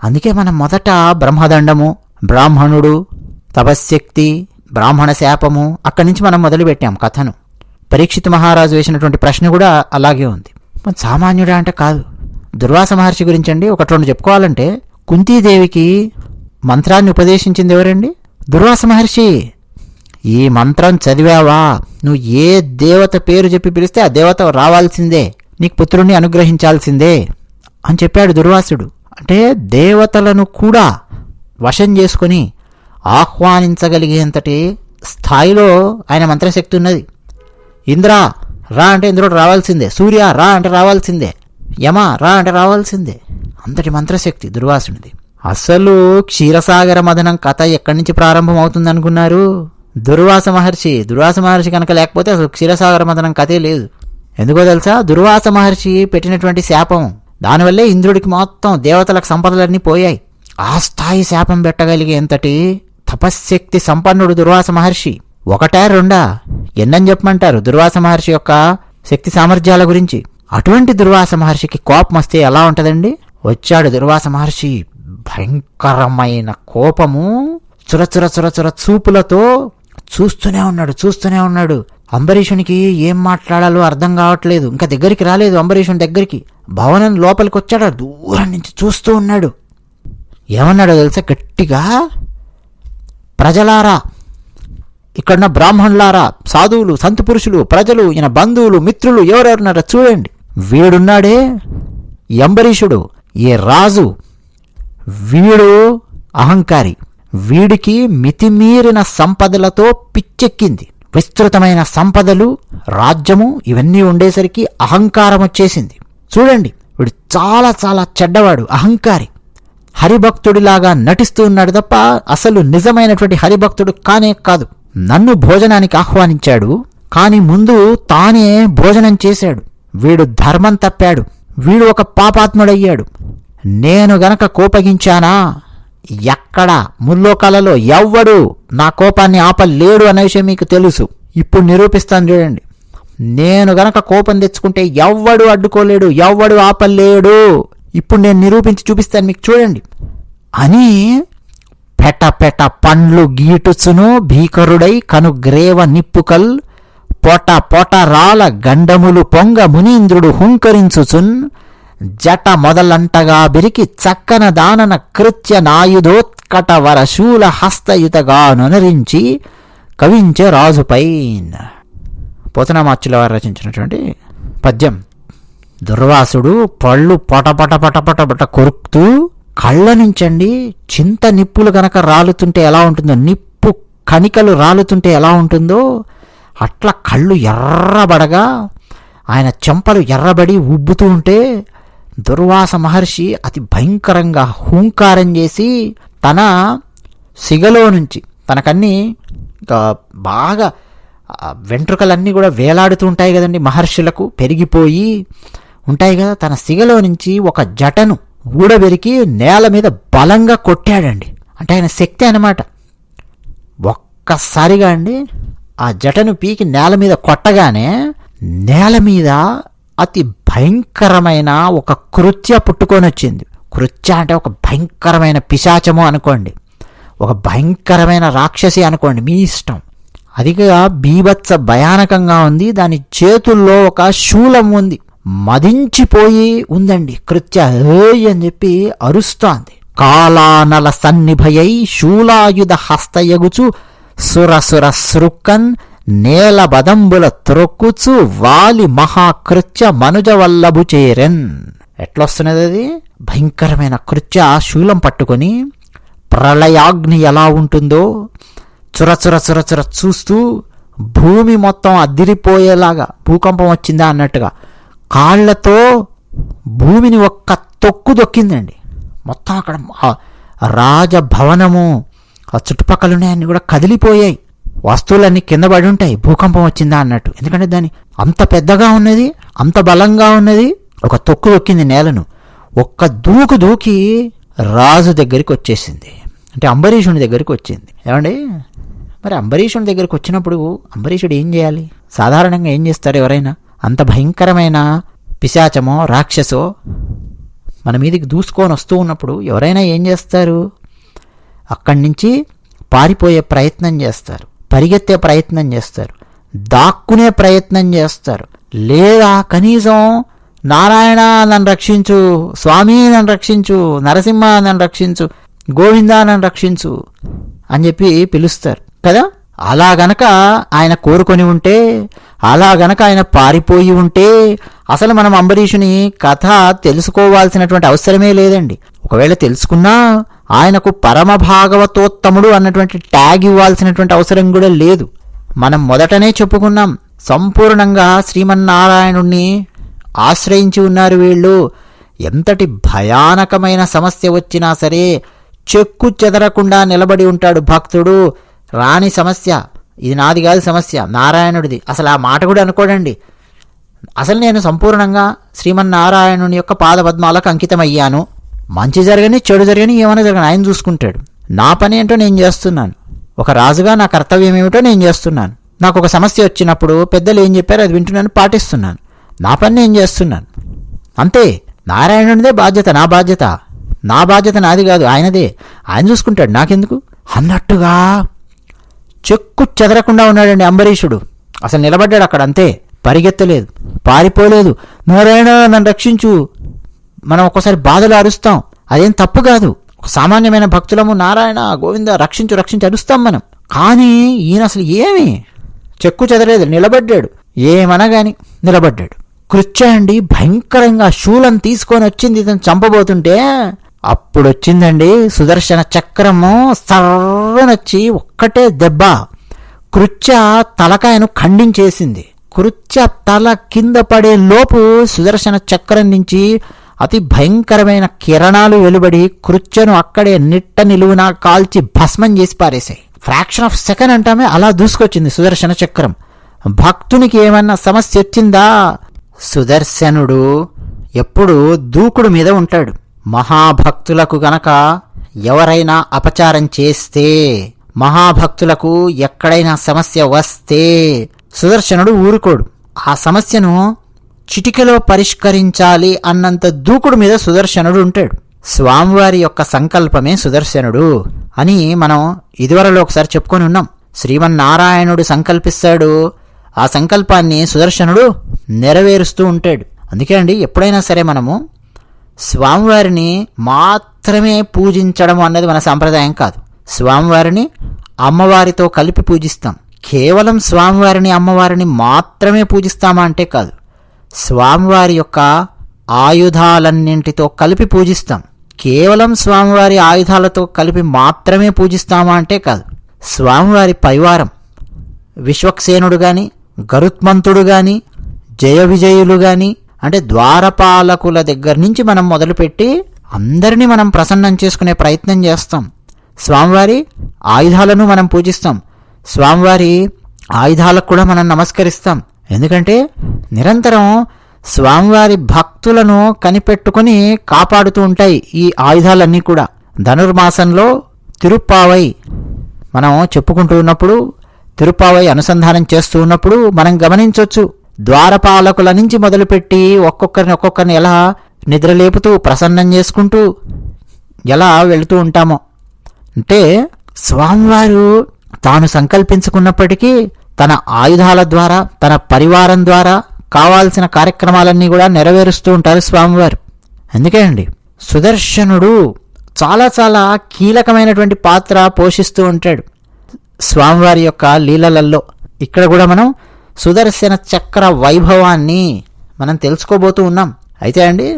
అందుకే మనం మొదట బ్రహ్మదండము, బ్రాహ్మణుడు, తపశ్శక్తి, బ్రాహ్మణ శాపము అక్కడి నుంచి మనం మొదలుపెట్టాం కథను. పరీక్షిత్ మహారాజు వేసినటువంటి ప్రశ్న కూడా అలాగే ఉంది. సామాన్యుడా అంటే కాదు. దుర్వాస మహర్షి గురించి అండి ఒకటి రెండు చెప్పుకోవాలంటే, కుంతీదేవికి మంత్రాన్ని ఉపదేశించింది ఎవరండి? దుర్వాస మహర్షి. ఈ మంత్రం చదివావా, నువ్వు ఏ దేవత పేరు చెప్పి పిలిస్తే ఆ దేవత రావాల్సిందే, నీకు పుత్రుణ్ణి అనుగ్రహించాల్సిందే అని చెప్పాడు దుర్వాసుడు. అంటే దేవతలను కూడా వశం చేసుకుని ఆహ్వానించగలిగేంతటి స్థాయిలో ఆయన మంత్రశక్తి ఉన్నది. ఇంద్ర రా అంటే ఇంద్రుడు రావాల్సిందే, సూర్య రా అంటే రావాల్సిందే, యమ రా అంటే రావాల్సిందే. అంతటి మంత్రశక్తి దుర్వాసునిది. అసలు క్షీరసాగర మదనం కథ ఎక్కడి నుంచి ప్రారంభం అవుతుంది అనుకున్నారు? దుర్వాస మహర్షి కనుక లేకపోతే అసలు క్షీరసాగర మదనం కథే లేదు. ఎందుకో తెలుసా? దుర్వాస మహర్షి పెట్టినటువంటి శాపం, దానివల్లే ఇంద్రుడికి మొత్తం దేవతలకు సంపదలన్నీ పోయాయి. ఆ స్థాయి శాపం పెట్టగలిగేంతటి తపశ్శక్తి సంపన్నుడు దుర్వాస మహర్షి. ఒకటా రెండా ఎన్నని చెప్పమంటారు దుర్వాస మహర్షి యొక్క శక్తి సామర్థ్యాల గురించి. అటువంటి దుర్వాస మహర్షికి కోపం వస్తే ఎలా ఉంటుందండి? వచ్చాడు దుర్వాస మహర్షి, భయంకరమైన కోపము, చురచుర చురచుర చూపులతో చూస్తూనే ఉన్నాడు. అంబరీషునికి ఏం మాట్లాడాలో అర్థం కావట్లేదు. ఇంకా దగ్గరికి రాలేదు అంబరీషుని దగ్గరికి. భవనం లోపలికి వచ్చాడు, దూరం నుంచి చూస్తూ ఉన్నాడు. ఏమన్నాడో తెలుసా? గట్టిగా, ప్రజలారా, ఇక్కడున్న బ్రాహ్మణులారా, సాధువులు, సంతు పురుషులు, ప్రజలు, ఈయన బంధువులు, మిత్రులు ఎవరెవరున్నారో చూడండి. వీడున్నాడే అంబరీషుడు, ఏ రాజు, వీడు అహంకారి. వీడికి మితిమీరిన సంపదలతో పిచ్చెక్కింది. విస్తృతమైన సంపదలు, రాజ్యము ఇవన్నీ ఉండేసరికి అహంకారం వచ్చేసింది. చూడండి, వీడు చాలా చాలా చెడ్డవాడు, అహంకారి. హరిభక్తుడిలాగా నటిస్తూ ఉన్నాడు తప్ప అసలు నిజమైనటువంటి హరిభక్తుడు కానే కాదు. నన్ను భోజనానికి ఆహ్వానించాడు, కానీ ముందు తానే భోజనం చేశాడు. వీడు ధర్మం తప్పాడు, వీడు ఒక పాపాత్ముడయ్యాడు. నేను గనక కోపగించానా, ఎక్కడ ముల్లోకాలలో ఎవ్వడు నా కోపాన్ని ఆపలేడు అనే విషయం మీకు తెలుసు. ఇప్పుడు నిరూపిస్తాను చూడండి. నేను గనక కోపం తెచ్చుకుంటే ఎవ్వడు అడ్డుకోలేడు, ఎవ్వడు ఆపలేడు. ఇప్పుడు నేను నిరూపించి చూపిస్తాను మీకు, చూడండి అని పెట పండ్లు గీటుచును భీకరుడై కనుగ్రేవ నిప్పుకల్ పొట రాల గండములు పొంగ మునీంద్రుడు హుంకరించుచున్ జట మొదలంటగా బిరికి చక్కన దానన కృత్య నాయుధోత్కట వరశూల హస్తయుతగా నొనరించి కవించే రాజుపై. పోతనామాచ్యుల వారు రచించినటువంటి పద్యం. దుర్వాసుడు పళ్ళు పటపట కొరుకుతూ కళ్ళ నుంచండి చింత నిప్పులు గనక రాలుతుంటే ఎలా ఉంటుందో, నిప్పు కణికలు రాలుతుంటే ఎలా ఉంటుందో అట్లా కళ్ళు ఎర్రబడగా ఆయన చెంపలు ఎర్రబడి ఉబ్బుతూ ఉంటే దుర్వాస మహర్షి అతి భయంకరంగా హూంకారం చేసి తన సిగలో నుంచి, తనకన్నీ బాగా వెంట్రుకలన్నీ కూడా వేలాడుతూ ఉంటాయి కదండి, మహర్షులకు పెరిగిపోయి ఉంటాయి కదా, తన సిగలో నుంచి ఒక జటను ఊడబెరికి నేల మీద బలంగా కొట్టాడండి. అంటే ఆయన శక్తి అన్నమాట. ఒక్కసారిగా అండి ఆ జటను పీకి నేల మీద కొట్టగానే నేల మీద అతి భయంకరమైన ఒక కృత్య పుట్టుకొని వచ్చింది. కృత్య అంటే ఒక భయంకరమైన పిశాచము అనుకోండి, ఒక భయంకరమైన రాక్షసి అనుకోండి, మీ ఇష్టం. అదిగా బీభత్స భయానకంగా ఉంది. దాని చేతుల్లో ఒక శూలం ఉంది, మదించిపోయి ఉందండి. కృత్య అని చెప్పి అరుస్తోంది. కాలానల సన్నిభయై శూలాయుధ హస్తయగుచు సురసుర సృక్కన్ నేల బదంబుల త్రొక్కుచు వాలి మహాకృత్య మనుజవల్లభు చేరెన్. ఎట్లొస్తున్నది అది? భయంకరమైన కృత్య శూలం పట్టుకొని ప్రళయాగ్ని ఎలా ఉంటుందో చురచుర చూస్తూ భూమి మొత్తం అదిరిపోయేలాగా భూకంపం వచ్చిందా అన్నట్టుగా కాళ్లతో భూమిని ఒక్క తొక్కు దొక్కిందండి. మొత్తం అక్కడ రాజభవనము ఆ చుట్టుపక్కలనే అన్ని కూడా కదిలిపోయాయి. వస్తువులన్నీ కింద పడి ఉంటాయి భూకంపం వచ్చిందా అన్నట్టు. ఎందుకంటే దాని అంత పెద్దగా ఉన్నది, అంత బలంగా ఉన్నది. ఒక తొక్కు దొక్కింది నేలను. ఒక్క దూకి రాజు దగ్గరికి వచ్చేసింది. అంటే అంబరీషుని దగ్గరికి వచ్చింది. ఏమండి, మరి అంబరీషుని దగ్గరికి వచ్చినప్పుడు అంబరీషుడు ఏం చేయాలి? సాధారణంగా ఏం చేస్తారు ఎవరైనా? అంత భయంకరమైన పిశాచమో రాక్షసో మన మీదకి దూసుకొని వస్తూ ఉన్నప్పుడు ఎవరైనా ఏం చేస్తారు? అక్కడి నుంచి పారిపోయే ప్రయత్నం చేస్తారు, పరిగెత్తే ప్రయత్నం చేస్తారు, దాక్కునే ప్రయత్నం చేస్తారు. లేదా కనీసం నారాయణ నన్ను రక్షించు, స్వామి నన్ను రక్షించు, నరసింహ నన్ను రక్షించు, గోవిందా నన్ను రక్షించు అని చెప్పి పిలుస్తారు కదా. అలా గనక ఆయన కోరుకొని ఉంటే, అలా గనక ఆయన పారిపోయి ఉంటే అసలు మనం అంబరీషుని కథ తెలుసుకోవాల్సినటువంటి అవసరమే లేదండి. ఒకవేళ తెలుసుకున్నా ఆయనకు పరమ భాగవతోత్తముడు అన్నటువంటి ట్యాగ్ ఇవ్వాల్సినటువంటి అవసరం కూడా లేదు. మనం మొదటనే చెప్పుకున్నాం, సంపూర్ణంగా శ్రీమన్నారాయణుణ్ణి ఆశ్రయించి ఉన్నారు వీళ్ళు. ఎంతటి భయానకమైన సమస్య వచ్చినా సరే చెక్కు చెదరకుండా నిలబడి ఉంటాడు భక్తుడు. రాని సమస్య, ఇది నాది కాదు సమస్య, నారాయణుడిది, అసలు ఆ మాట కూడా అనుకోడండి. అసలు నేను సంపూర్ణంగా శ్రీమన్నారాయణుని యొక్క పాదపద్మాలకు అంకితమయ్యాను. మంచి జరగని చెడు జరగని ఏమైనా జరగని ఆయన చూసుకుంటాడు. నా పని ఏంటో నేను చేస్తున్నాను, ఒక రాజుగా నా కర్తవ్యం ఏమిటో నేను చేస్తున్నాను. నాకు ఒక సమస్య వచ్చినప్పుడు పెద్దలు ఏం చెప్పారో అది వింటున్నాను, పాటిస్తున్నాను. నా పని నేను చేస్తున్నాను అంతే. నారాయణునిదే బాధ్యత, నా బాధ్యత నాది కాదు, ఆయనదే. ఆయన చూసుకుంటాడు, నాకెందుకు అన్నట్టుగా చెక్కు చెదరకుండా ఉన్నాడండి అంబరీషుడు. అసలు నిలబడ్డాడు అక్కడ అంతే, పరిగెత్తలేదు, పారిపోలేదు. నారాయణ నన్ను రక్షించు. మనం ఒక్కోసారి బాధలు అరుస్తాం, అదేం తప్పు కాదు. ఒక సామాన్యమైన భక్తులము నారాయణ గోవింద రక్షించు అరుస్తాం మనం. కానీ ఈయన అసలు ఏమి చెక్కు చెదరలేదు, నిలబడ్డాడు. ఏమనగాని నిలబడ్డాడు. కృత్య అండి భయంకరంగా శూలం తీసుకొని వచ్చింది ఇతను చంపబోతుంటే, అప్పుడు వచ్చిందండి సుదర్శన చక్రము సర్వనొచ్చి ఒక్కటే దెబ్బ కృత్య తలకాయను ఖండించేసింది. కృత్య తల కింద పడే లోపు సుదర్శన చక్రం నుంచి అతి భయంకరమైన కిరణాలు వెలువడి కృత్యను అక్కడే నిట్ట నిలువున కాల్చి భస్మం చేసి పారేశాయి. ఫ్రాక్షన్ ఆఫ్ సెకండ్ అంటామే అలా దూసుకొచ్చింది సుదర్శన చక్రం. భక్తునికి ఏమన్నా సమస్య వచ్చిందా? సుదర్శనుడు ఎప్పుడు దూకుడు మీద ఉంటాడు. మహాభక్తులకు గనక ఎవరైనా అపచారం చేస్తే, మహాభక్తులకు ఎక్కడైనా సమస్య వస్తే సుదర్శనుడు ఊరుకోడు. ఆ సమస్యను చిటికెలో పరిష్కరించాలి అన్నంత దూకుడు మీద సుదర్శనుడు ఉంటాడు. స్వామివారి యొక్క సంకల్పమే సుదర్శనుడు అని మనం ఇదివరలో ఒకసారి చెప్పుకొని ఉన్నాం. శ్రీమన్నారాయణుడు సంకల్పిస్తాడు, ఆ సంకల్పాన్ని సుదర్శనుడు నెరవేరుస్తూ ఉంటాడు. అందుకే అండి ఎప్పుడైనా సరే మనము స్వామివారిని మాత్రమే పూజించడం అన్నది మన సాంప్రదాయం కాదు. స్వామివారిని అమ్మవారితో కలిపి పూజిస్తాం. కేవలం స్వామివారిని అమ్మవారిని మాత్రమే పూజిస్తామా అంటే కాదు, స్వామివారి యొక్క ఆయుధాలన్నింటితో కలిపి పూజిస్తాం. కేవలం స్వామివారి ఆయుధాలతో కలిపి మాత్రమే పూజిస్తామా అంటే కాదు, స్వామివారి పరివారం విశ్వక్సేనుడు గాని, గరుత్మంతుడు గాని, జయ విజయులు గాని, అంటే ద్వారపాలకుల దగ్గర నుంచి మనం మొదలుపెట్టి అందరినీ మనం ప్రసన్నం చేసుకునే ప్రయత్నం చేస్తాం. స్వామివారి ఆయుధాలను మనం పూజిస్తాం, స్వామివారి ఆయుధాలకు కూడా మనం నమస్కరిస్తాం. ఎందుకంటే నిరంతరం స్వామివారి భక్తులను కనిపెట్టుకుని కాపాడుతూ ఉంటాయి ఈ ఆయుధాలన్నీ కూడా. ధనుర్మాసంలో తిరుప్పావై మనం చెప్పుకుంటూ ఉన్నప్పుడు, తిరుప్పావై అనుసంధానం చేస్తూ ఉన్నప్పుడు మనం గమనించవచ్చు, ద్వారపాలకుల నుంచి మొదలుపెట్టి ఒక్కొక్కరిని ఎలా నిద్రలేపుతూ ప్రసన్నం చేసుకుంటూ ఎలా వెళుతూ ఉంటామో. అంటే స్వామివారు తాను సంకల్పించుకున్నప్పటికీ తన ఆయుధాల ద్వారా, తన పరివారం ద్వారా కావాల్సిన కార్యక్రమాలన్నీ కూడా నెరవేరుస్తూ ఉంటారు స్వామివారు. అందుకే అండి సుదర్శనుడు చాలా చాలా కీలకమైనటువంటి పాత్ర పోషిస్తూ ఉంటాడు స్వామివారి యొక్క లీలలలో. ఇక్కడ కూడా మనం సుదర్శన చక్ర వైభవాన్ని మనం తెలుసుకోబోతూ ఉన్నాం. అయితే అండి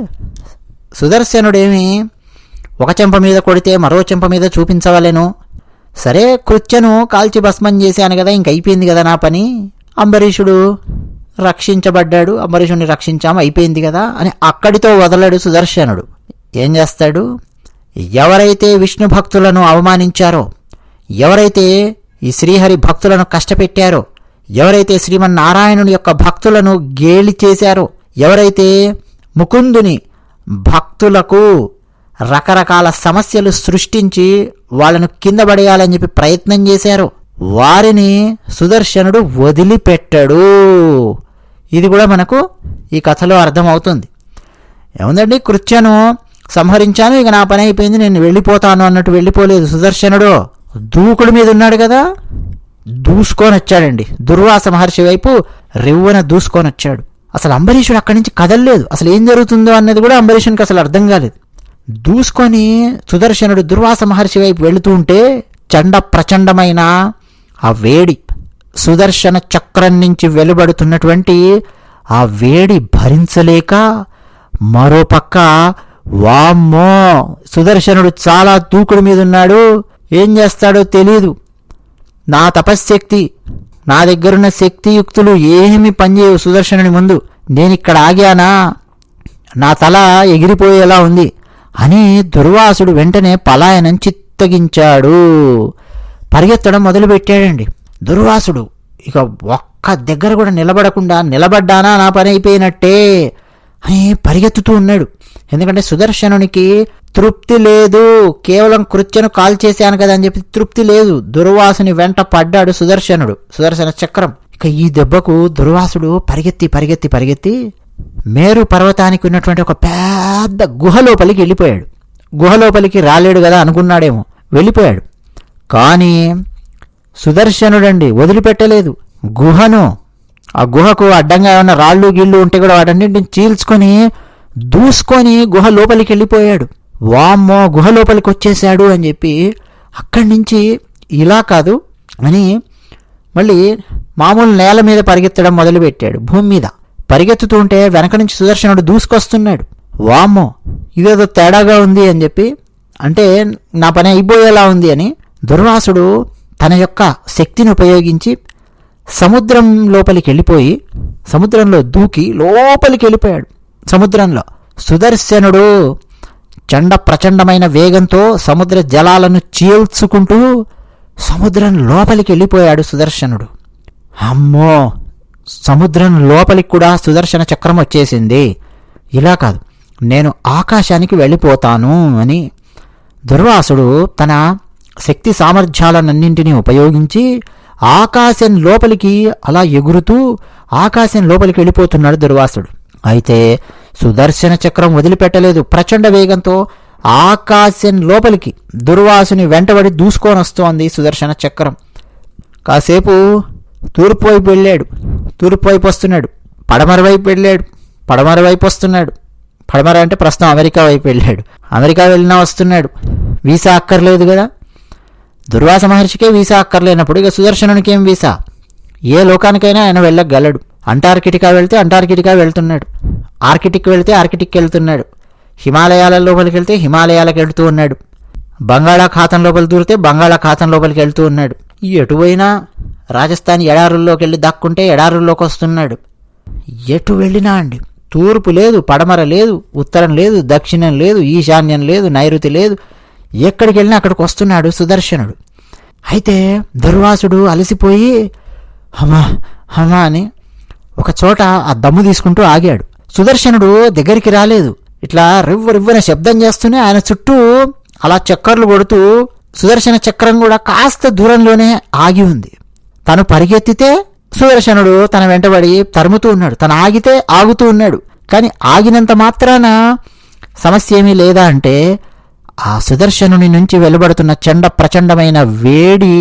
సుదర్శనుడేమి ఒక చెంప మీద కొడితే మరో చెంప మీద చూపించవలేను. సరే కృత్యను కాల్చి భస్మం చేశాను కదా, ఇంకైపోయింది కదా నా పని, అంబరీషుడు రక్షించబడ్డాడు, అంబరీషుడిని రక్షించాము అయిపోయింది కదా అని అక్కడితో వదలడు సుదర్శనుడు. ఏం చేస్తాడు? ఎవరైతే విష్ణు భక్తులను అవమానించారో, ఎవరైతే ఈ శ్రీహరి భక్తులను కష్టపెట్టారో, ఎవరైతే శ్రీమన్నారాయణుని యొక్క భక్తులను గేలి చేశారో, ఎవరైతే ముకుందుని భక్తులకు రకరకాల సమస్యలు సృష్టించి వాళ్ళను కింద పడేయాలని చెప్పి ప్రయత్నం చేశారో, వారిని సుదర్శనుడు వదిలిపెట్టాడు. ఇది కూడా మనకు ఈ కథలో అర్థమవుతుంది. ఏముందండి, కృత్యను సంహరించాను, ఇక నా పని అయిపోయింది, నేను వెళ్ళిపోతాను అన్నట్టు వెళ్ళిపోలేదు సుదర్శనుడు. దూకుడు మీద ఉన్నాడు కదా, దూసుకొని వచ్చాడండి. దుర్వాస మహర్షి వైపు రివ్వున దూసుకొని వచ్చాడు. అసలు అంబరీషుడు అక్కడి నుంచి కదలలేదు. అసలు ఏం జరుగుతుందో అన్నది కూడా అంబరీషునికి అసలు అర్థం కాలేదు. దూసుకొని సుదర్శనుడు దుర్వాస మహర్షి వైపు వెళుతూ ఉంటే చండ ప్రచండమైన ఆ వేడి, సుదర్శన చక్రం నుంచి వెలువడుతున్నటువంటి ఆ వేడి భరించలేక మరోపక్క వామ్మో సుదర్శనుడు చాలా దూకుడు మీద ఉన్నాడు, ఏం చేస్తాడో తెలీదు, నా తపశ్శక్తి, నా దగ్గరున్న శక్తియుక్తులు ఏమీ పనిచేయవు సుదర్శనుని ముందు, నేనిక్కడ ఆగానా, నా తల ఎగిరిపోయేలా ఉంది అని దుర్వాసుడు వెంటనే పలాయనం చిత్తగించాడు. పరిగెత్తడం మొదలుపెట్టాడండి దుర్వాసుడు. ఇక ఒక్క దగ్గర కూడా నిలబడకుండా, నిలబడ్డానా నా పని అయిపోయినట్టే అని పరిగెత్తుతూ ఉన్నాడు. ఎందుకంటే సుదర్శనునికి తృప్తి లేదు, కేవలం కృత్యను కాల్చేశాను కదా అని చెప్పి తృప్తి లేదు. దుర్వాసుని వెంట పడ్డాడు సుదర్శనుడు, సుదర్శన చక్రం. ఇక ఈ దెబ్బకు దుర్వాసుడు పరిగెత్తి పరిగెత్తి పరిగెత్తి మేరు పర్వతానికి ఉన్నటువంటి ఒక పెద్ద గుహలోపలికి వెళ్ళిపోయాడు. గుహలోపలికి రాలేడు కదా అనుకున్నాడేమో, వెళ్ళిపోయాడు. కానీ సుదర్శనుడండి వదిలిపెట్టలేదు గుహను. ఆ గుహకు అడ్డంగా ఉన్న రాళ్ళు గిళ్ళు ఉంటే కూడా వాటన్నింటిని చీల్చుకొని దూసుకొని గుహ లోపలికి వెళ్ళిపోయాడు. వామ్మో గుహ లోపలికి వచ్చేసాడు అని చెప్పి అక్కడి నుంచి ఇలా కాదు అని మళ్ళీ మామూలు నేల మీద పరిగెత్తడం మొదలుపెట్టాడు. భూమి మీద పరిగెత్తుతూ ఉంటే వెనక నుంచి సుదర్శనుడు దూసుకొస్తున్నాడు. వామ్మో ఇదేదో తేడాగా ఉంది అని చెప్పి, అంటే నా పని అయిపోయేలా ఉంది అని దుర్వాసుడు తన యొక్క శక్తిని ఉపయోగించి సముద్రం లోపలికి వెళ్ళిపోయి సముద్రంలో దూకి లోపలికి వెళ్ళిపోయాడు. సముద్రంలో సుదర్శనుడు చండ ప్రచండమైన వేగంతో సముద్ర జలాలను చీల్చుకుంటూ సముద్రం లోపలికి వెళ్ళిపోయాడు సుదర్శనుడు. అమ్మో సముద్రం లోపలికి కూడా సుదర్శన చక్రం వచ్చేసింది. ఇలా కాదు, నేను ఆకాశానికి వెళ్ళిపోతాను అని దుర్వాసుడు తన శక్తి సామర్థ్యాలన్నింటినీ ఉపయోగించి ఆకాశం లోపలికి అలా ఎగురుతూ ఆకాశం లోపలికి వెళ్ళిపోతున్నాడు దుర్వాసుడు. అయితే సుదర్శన చక్రం వదిలిపెట్టలేదు. ప్రచండ వేగంతో ఆకాశం లోపలికి దుర్వాసుని వెంటబడి దూసుకొని వస్తోంది సుదర్శన చక్రం. కాసేపు తూర్పు వైపు వెళ్ళాడు, తూర్పు వైపు వస్తున్నాడు. పడమర వైపు వెళ్ళాడు, పడమర వైపు వస్తున్నాడు. పడమర అంటే ప్రస్తుతం అమెరికా వైపు వెళ్ళాడు. అమెరికా వెళ్ళినా వస్తున్నాడు. వీసా అక్కర్లేదు కదా, దుర్వాస మహర్షికే వీసా అక్కర్లేనప్పుడు ఇక సుదర్శనునికి ఏం వీసా? ఏ లోకానికైనా ఆయన వెళ్ళగలడు. అంటార్కిటికా వెళ్తే అంటార్కిటికా వెళ్తున్నాడు, ఆర్కిటిక్ వెళ్తే ఆర్కిటిక్ వెళ్తున్నాడు, హిమాలయాల లోపలికి వెళ్తే హిమాలయాలకు వెళ్తూ ఉన్నాడు, బంగాళాఖాతం లోపలి దూరితే బంగాళాఖాతం లోపలికి వెళ్తూ ఉన్నాడు. ఎటు పోయినా రాజస్థాన్ ఎడారుల్లోకి వెళ్ళి దక్కుంటే ఎడారుల్లోకి వస్తున్నాడు. ఎటు వెళ్ళినా అండి తూర్పు లేదు, పడమర లేదు, ఉత్తరం లేదు, దక్షిణం లేదు, ఈశాన్యం లేదు, నైరుతి లేదు, ఎక్కడికి వెళ్ళినా అక్కడికి వస్తున్నాడు సుదర్శనుడు. అయితే దుర్వాసుడు అలసిపోయి హమా హమా అని ఒక చోట ఆ దమ్ము తీసుకుంటూ ఆగాడు. సుదర్శనుడు దగ్గరికి రాలేదు. ఇట్లా రివ్వరివ్వన శబ్దం చేస్తూనే ఆయన చుట్టూ అలా చక్కర్లు కొడుతూ సుదర్శన చక్రం కూడా కాస్త దూరంలోనే ఆగి ఉంది. తను పరిగెత్తితే సుదర్శనుడు తన వెంటబడి తరుముతూ ఉన్నాడు, తను ఆగితే ఆగుతూ ఉన్నాడు. కానీ ఆగినంత మాత్రాన సమస్య ఏమీ లేదా అంటే ఆ సుదర్శనుని నుంచి వెలువడుతున్న చండ ప్రచండమైన వేడి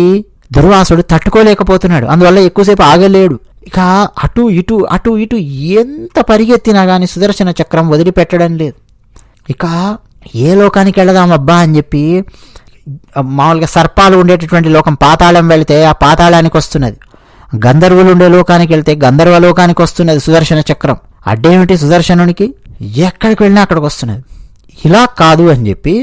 దుర్వాసుడు తట్టుకోలేకపోతున్నాడు. అందువల్ల ఎక్కువసేపు ఆగలేడు. ఇక అటు ఇటు అటు ఇటు ఎంత పరిగెత్తినా కానీ సుదర్శన చక్రం వదిలిపెట్టడం లేదు. ఇక ఏ లోకానికి వెళదాం అబ్బా అని చెప్పి మామూలుగా సర్పాలు ఉండేటటువంటి లోకం పాతాళం వెళితే ఆ పాతాళానికి వస్తున్నది, గంధర్వులు ఉండే లోకానికి వెళ్తే గంధర్వ లోకానికి వస్తున్నది సుదర్శన చక్రం. అడ్డేమిటి సుదర్శనునికి? ఎక్కడికి వెళ్ళినా అక్కడికి వస్తున్నది. ఇలా కాదు అని చెప్పి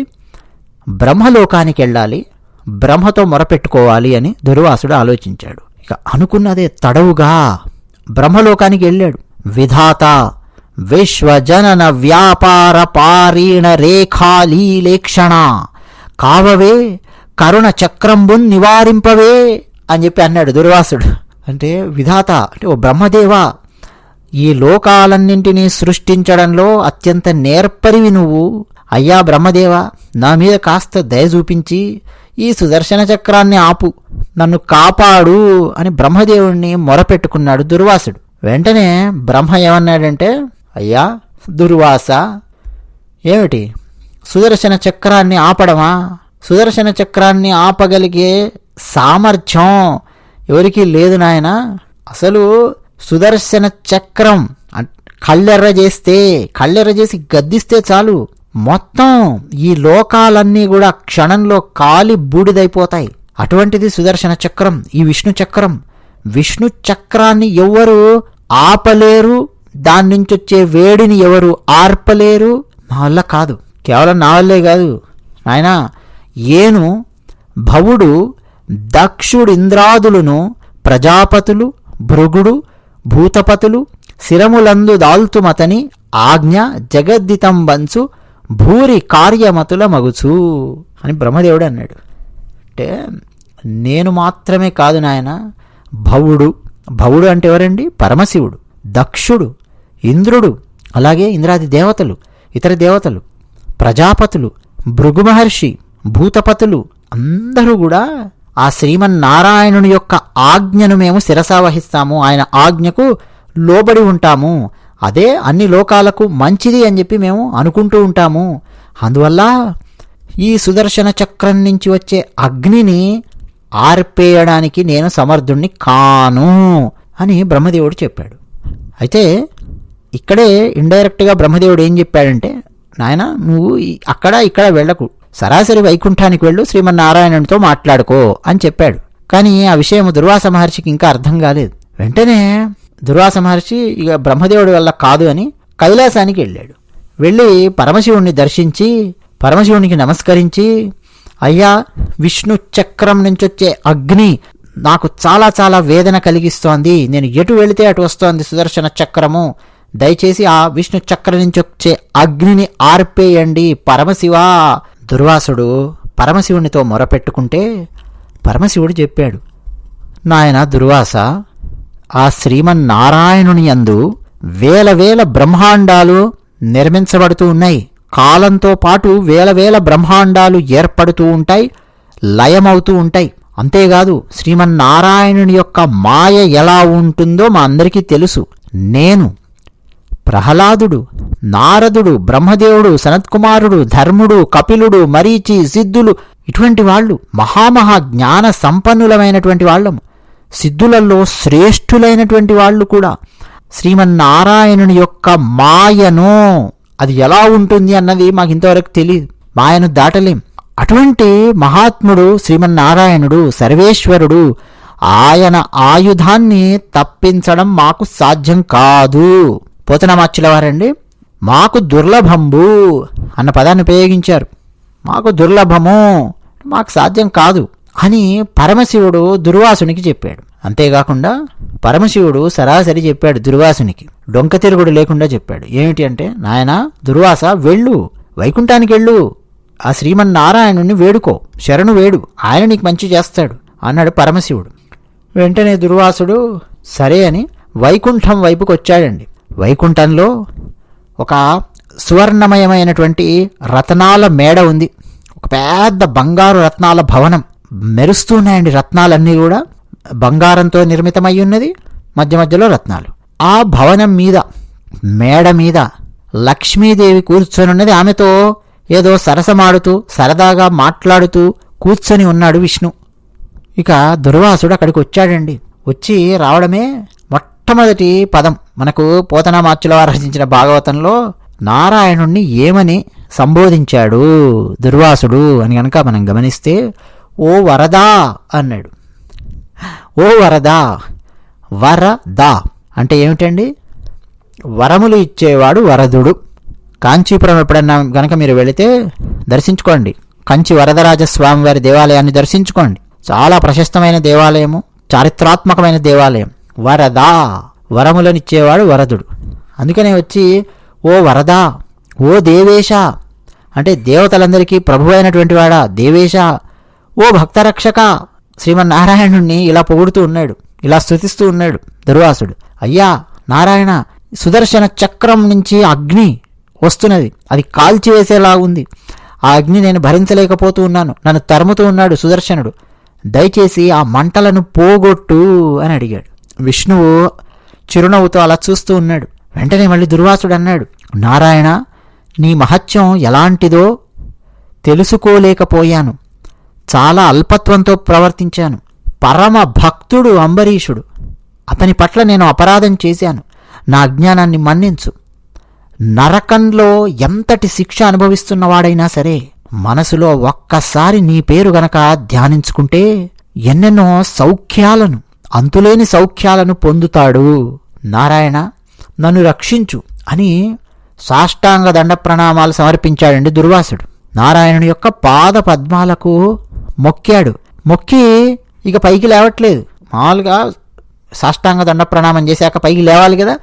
బ్రహ్మలోకానికి వెళ్ళాలి, బ్రహ్మతో మొరపెట్టుకోవాలి అని దుర్వాసుడు ఆలోచించాడు. ఇక అనుకున్నదే తడవుగా బ్రహ్మలోకానికి వెళ్ళాడు. విధాత విశ్వజనన వ్యాపార పారీణ రేఖాలీలేక్షణ కావవే కరుణ చక్రంబున్ నివారింపవే అని చెప్పి అన్నాడు దుర్వాసుడు. అంటే విధాత అంటే ఓ బ్రహ్మదేవా, ఈ లోకాలన్నింటినీ సృష్టించడంలో అత్యంత నేర్పరివి నువ్వు. అయ్యా బ్రహ్మదేవా, నా మీద కాస్త దయ చూపించి ఈ సుదర్శన చక్రాన్ని ఆపు, నన్ను కాపాడు అని బ్రహ్మదేవుణ్ణి మొరపెట్టుకున్నాడు దుర్వాసుడు. వెంటనే బ్రహ్మ ఏమన్నాడంటే, అయ్యా దుర్వాస, ఏమిటి సుదర్శన చక్రాన్ని ఆపడమా? సుదర్శన చక్రాన్ని ఆపగలిగే సామర్థ్యం ఎవరికీ లేదు నాయన. అసలు సుదర్శన చక్రం కళ్ళెర్ర చేసి గద్దిస్తే చాలు, మొత్తం ఈ లోకాలన్నీ కూడా క్షణంలో కాలి బూడిదైపోతాయి. అటువంటిది సుదర్శన చక్రం, ఈ విష్ణు చక్రం. విష్ణు చక్రాన్ని ఎవరు ఆపలేరు, దాని నుంచి వచ్చే వేడిని ఎవరు ఆర్పలేరు. నా వల్ల కాదు, కేవలం నా వల్లే కాదు నాయనా. ఏను భవుడు దక్షుడు ఇంద్రాదులను ప్రజాపతులు భృగుడు భూతపతులు శిరములందు దాల్తుమతని ఆజ్ఞ జగద్దితంబంచు భూరి కార్యమతుల మగుచు అని బ్రహ్మదేవుడు అన్నాడు. అంటే నేను మాత్రమే కాదు నాయన, భవుడు అంటే ఎవరండి? పరమశివుడు, దక్షుడు, ఇంద్రుడు, అలాగే ఇంద్రాది దేవతలు, ఇతర దేవతలు, ప్రజాపతులు, భృగు మహర్షి, భూతపతులు అందరూ కూడా ఆ శ్రీమన్నారాయణుని యొక్క ఆజ్ఞను మేము శిరసావహిస్తాము, ఆయన ఆజ్ఞకు లోబడి ఉంటాము, అదే అన్ని లోకాలకు మంచిది అని చెప్పి మేము అనుకుంటూ ఉంటాము. అందువల్ల ఈ సుదర్శన చక్రం నుంచి వచ్చే అగ్నిని ఆర్పేయడానికి నేను సమర్థుణ్ణి కాను అని బ్రహ్మదేవుడు చెప్పాడు. అయితే ఇక్కడే ఇండైరెక్ట్గా బ్రహ్మదేవుడు ఏం చెప్పాడంటే, నాయన నువ్వు అక్కడ ఇక్కడ వెళ్ళకు, సరాసరి వైకుంఠానికి వెళ్ళు, శ్రీమన్నారాయణునితో మాట్లాడుకో అని చెప్పాడు. కానీ ఆ విషయం దుర్వాస మహర్షికి ఇంకా అర్థం కాలేదు. వెంటనే దుర్వాస మహర్షి ఇక బ్రహ్మదేవుడి వల్ల కాదు అని కైలాసానికి వెళ్ళాడు. వెళ్ళి పరమశివుణ్ణి దర్శించి పరమశివునికి నమస్కరించి, అయ్యా విష్ణు చక్రం నుంచి వచ్చే అగ్ని నాకు చాలా చాలా వేదన కలిగిస్తోంది, నేను ఎటు వెళితే అటు వస్తోంది సుదర్శన చక్రము, దయచేసి ఆ విష్ణు చక్రం నుంచి వచ్చే అగ్నిని ఆర్పేయండి పరమశివ. దుర్వాసుడు పరమశివునితో మొరపెట్టుకుంటే పరమశివుడు చెప్పాడు, నాయన దుర్వాస, ఆ శ్రీమన్నారాయణుని యందు వేల వేల బ్రహ్మాండాలు నిర్మించబడుతూ ఉన్నాయి. కాలంతో పాటు వేల వేల బ్రహ్మాండాలు ఏర్పడుతూ ఉంటాయి, లయమవుతూ ఉంటాయి. అంతేకాదు శ్రీమన్నారాయణుని యొక్క మాయ ఎలా ఉంటుందో మా అందరికీ తెలుసు. నేను, ప్రహ్లాదుడు, నారదుడు, బ్రహ్మదేవుడు, సనత్కుమారుడు, ధర్ముడు, కపిలుడు, మరీచి, సిద్ధులు, ఇటువంటి వాళ్ళు మహామహా జ్ఞాన సంపన్నులమైనటువంటి వాళ్ళము. సిద్ధులలో శ్రేష్ఠులైనటువంటి వాళ్ళు కూడా శ్రీమన్నారాయణుని యొక్క మాయను, అది ఎలా ఉంటుంది అన్నది మాకు ఇంతవరకు తెలియదు, మాయను దాటలేం. అటువంటి మహాత్ముడు శ్రీమన్నారాయణుడు, సర్వేశ్వరుడు, ఆయన ఆయుధాన్ని తప్పించడం మాకు సాధ్యం కాదు. పోతనామాచ్యుల వారండి మాకు దుర్లభంబు అన్న పదాన్ని ఉపయోగించారు. మాకు దుర్లభము, మాకు సాధ్యం కాదు అని పరమశివుడు దుర్వాసునికి చెప్పాడు. అంతేకాకుండా పరమశివుడు సరాసరి చెప్పాడు దుర్వాసునికి, డొంక తిరుగుడు లేకుండా చెప్పాడు. ఏమిటి అంటే, నాయన దుర్వాస వెళ్ళు, వైకుంఠానికి వెళ్ళు, ఆ శ్రీమన్నారాయణుని వేడుకో, శరణు వేడు, ఆయన నీకు మంచి చేస్తాడు అన్నాడు పరమశివుడు. వెంటనే దుర్వాసుడు సరే అని వైకుంఠం వైపుకి వచ్చాడండి. వైకుంఠంలో ఒక సువర్ణమయమైనటువంటి రత్నాల మేడ ఉంది, ఒక పెద్ద బంగారు రత్నాల భవనం. మెరుస్తున్నాయండి రత్నాలన్నీ కూడా, బంగారంతో నిర్మితమై ఉన్నది, మధ్య మధ్యలో రత్నాలు. ఆ భవనం మీద మేడ మీద లక్ష్మీదేవి కూర్చొని ఉన్నది. ఆమెతో ఏదో సరసమాడుతూ సరదాగా మాట్లాడుతూ కూర్చొని ఉన్నాడు విష్ణు. ఇక దుర్వాసుడు అక్కడికి వచ్చాడండి. వచ్చి రావడమే మొట్టమొదటి పదం మనకు పోతనామాచ్యుల వారు రచించిన భాగవతంలో నారాయణుణ్ణి ఏమని సంబోధించాడు దుర్వాసుడు అని కనుక మనం గమనిస్తే, ఓ వరదా అన్నాడు. ఓ వరదా, వరదా అంటే ఏమిటండి? వరములు ఇచ్చేవాడు వరదుడు. కాంచీపురం ఎప్పుడన్నా గనక మీరు వెళితే దర్శించుకోండి, కంచి వరదరాజస్వామి వారి దేవాలయాన్ని దర్శించుకోండి. చాలా ప్రశస్తమైన దేవాలయము, చారిత్రాత్మకమైన దేవాలయం. వరదా, వరములనిచ్చేవాడు వరదుడు. అందుకనే వచ్చి ఓ వరదా, ఓ దేవేశ అంటే దేవతలందరికీ ప్రభు అయినటువంటి వాడా దేవేశ, ఓ భక్తరక్షక, శ్రీమన్నారాయణుణ్ణి ఇలా పొగుడుతూ ఉన్నాడు, ఇలా స్తుతిస్తూ ఉన్నాడు దుర్వాసుడు. అయ్యా నారాయణ, సుదర్శన చక్రం నుంచి అగ్ని వస్తున్నది, అది కాల్చివేసేలా ఉంది, ఆ అగ్ని నేను భరించలేకపోతూ ఉన్నాను, నన్ను తరుముతూ ఉన్నాడు సుదర్శనుడు, దయచేసి ఆ మంటలను పోగొట్టు అని అడిగాడు. విష్ణువు చిరునవ్వుతో అలా చూస్తూ ఉన్నాడు. వెంటనే మళ్ళీ దుర్వాసుడు అన్నాడు, నారాయణ, నీ మహత్యం ఎలాంటిదో తెలుసుకోలేకపోయాను, చాలా అల్పత్వంతో ప్రవర్తించాను. పరమ భక్తుడు అంబరీషుడు, అతని పట్ల నేను అపరాధం చేశాను, నా అజ్ఞానాన్ని మన్నించు. నరకంలో ఎంతటి శిక్ష అనుభవిస్తున్నవాడైనా సరే మనసులో ఒక్కసారి నీ పేరు గనక ధ్యానించుకుంటే ఎన్నెన్నో సౌఖ్యాలను, అంతులేని సౌఖ్యాలను పొందుతాడు. నారాయణ నన్ను రక్షించు అని సాష్టాంగ దండ ప్రణామాలు సమర్పించాడండి దుర్వాసుడు. నారాయణుని యొక్క పాద పద్మాలకు మొక్కాడు. మొక్కి ఇక పైకి లేవట్లేదు. మామూలుగా సాష్టాంగ దండ ప్రణామం చేశాక పైకి లేవాలి కదా,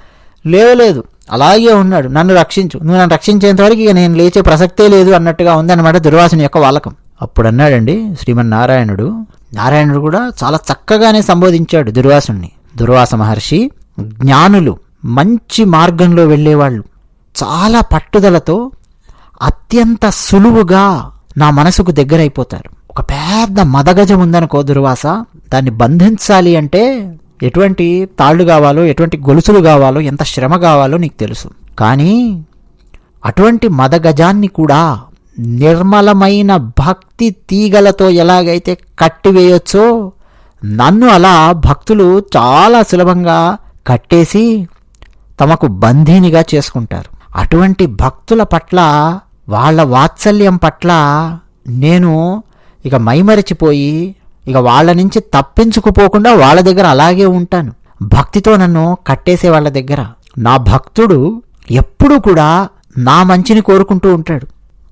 లేవలేదు, అలాగే ఉన్నాడు. నన్ను రక్షించు, నువ్వు నన్ను రక్షించేంతవరకు ఇక నేను లేచే ప్రసక్తే లేదు అన్నట్టుగా ఉందన్నమాట దుర్వాసుని యొక్క వాలకం. అప్పుడు అన్నాడండి శ్రీమన్నారాయణుడు. నారాయణుడు కూడా చాలా చక్కగానే సంబోధించాడు దుర్వాసుని. దుర్వాస మహర్షి, జ్ఞానులు, మంచి మార్గంలో వెళ్ళేవాళ్ళు చాలా పట్టుదలతో అత్యంత సులువుగా నా మనసుకు దగ్గరైపోతారు. ఒక పెద్ద మదగజం ఉందనుకో దుర్వాస, దాన్ని బంధించాలి అంటే ఎటువంటి తాళ్ళు కావాలో, ఎటువంటి గొలుసులు కావాలో, ఎంత శ్రమ కావాలో నీకు తెలుసు. కానీ అటువంటి మదగజాన్ని కూడా నిర్మలమైన భక్తి తీగలతో ఎలాగైతే కట్టివేయొచ్చో నన్ను అలా భక్తులు చాలా సులభంగా కట్టేసి తమకు బంధీనిగా చేసుకుంటారు. అటువంటి భక్తుల పట్ల, వాళ్ళ వాత్సల్యం పట్ల నేను ఇక మైమరిచిపోయి ఇక వాళ్ళ నుంచి తప్పించుకుపోకుండా వాళ్ళ దగ్గర అలాగే ఉంటాను. భక్తితో నన్ను కట్టేసే వాళ్ళ దగ్గర నా భక్తుడు ఎప్పుడూ కూడా నా మంచిని కోరుకుంటూ ఉంటాడు.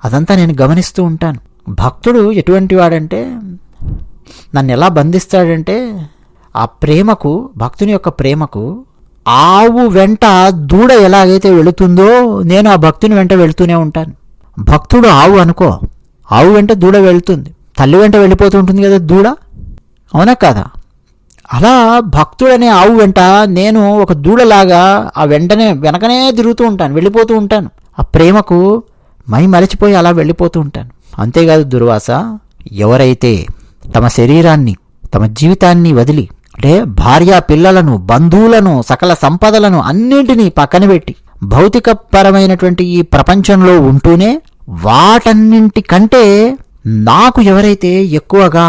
అదంతా నేను గమనిస్తూ ఉంటాను. భక్తుడు ఎటువంటి వాడంటే, నన్ను ఎలా బంధిస్తాడంటే, ఆ ప్రేమకు, భక్తుని యొక్క ప్రేమకు ఆవు వెంట దూడ ఎలాగైతే వెళుతుందో నేను ఆ భక్తుని వెంట వెళుతూనే ఉంటాను. భక్తుడు ఆవు అనుకో, ఆవు వెంట దూడ వెళుతుంది, తల్లి వెంట వెళ్ళిపోతూ ఉంటుంది కదా దూడ, అవునా కాదా? అలా భక్తుడనే ఆవు వెంట నేను ఒక దూడలాగా ఆ వెనకనే తిరుగుతూ ఉంటాను, వెళ్ళిపోతూ ఉంటాను. ఆ ప్రేమకు మై మరచిపోయి అలా వెళ్ళిపోతూ ఉంటాను. అంతేకాదు దుర్వాస, ఎవరైతే తమ శరీరాన్ని, తమ జీవితాన్ని వదిలి, అంటే భార్య పిల్లలను, బంధువులను, సకల సంపదలను అన్నింటినీ పక్కన పెట్టి భౌతికపరమైనటువంటి ఈ ప్రపంచంలో ఉంటూనే వాటన్నింటికంటే నాకు ఎవరైతే ఎక్కువగా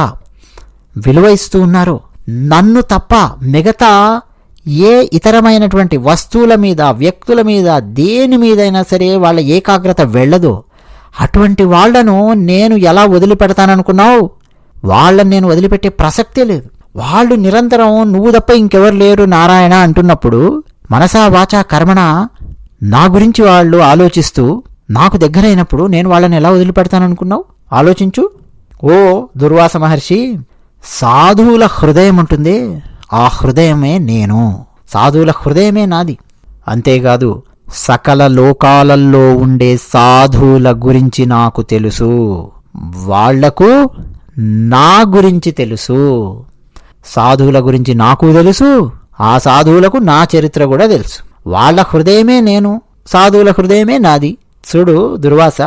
విలువ ఇస్తూ ఉన్నారో, నన్ను తప్ప మిగతా ఏ ఇతరమైనటువంటి వస్తువుల మీద, వ్యక్తుల మీద, దేని మీదైనా సరే వాళ్ళ ఏకాగ్రత వెళ్ళదో అటువంటి వాళ్లను నేను ఎలా వదిలిపెడతాననుకున్నావు? వాళ్ళని నేను వదిలిపెట్టే ప్రసక్తే లేదు. వాళ్ళు నిరంతరం నువ్వు తప్ప ఇంకెవరు లేరు నారాయణ అంటున్నప్పుడు మనసా వాచా కర్మణ నా గురించి వాళ్ళు ఆలోచిస్తూ నాకు దగ్గరైనప్పుడు నేను వాళ్ళని ఎలా వదిలిపెడతాననుకున్నావు? ఆలోచించు. ఓ దుర్వాస మహర్షి, సాధువుల హృదయం ఉంటుంది, ఆ హృదయమే నేను, సాధువుల హృదయమే నాది. అంతేకాదు సకల లోకాలల్లో ఉండే సాధువుల గురించి నాకు తెలుసు, వాళ్లకు నా గురించి తెలుసు. సాధువుల గురించి నాకు తెలుసు, ఆ సాధువులకు నా చరిత్ర కూడా తెలుసు. వాళ్ళ హృదయమే నేను, సాధువుల హృదయమే నాది. చూడు దుర్వాస,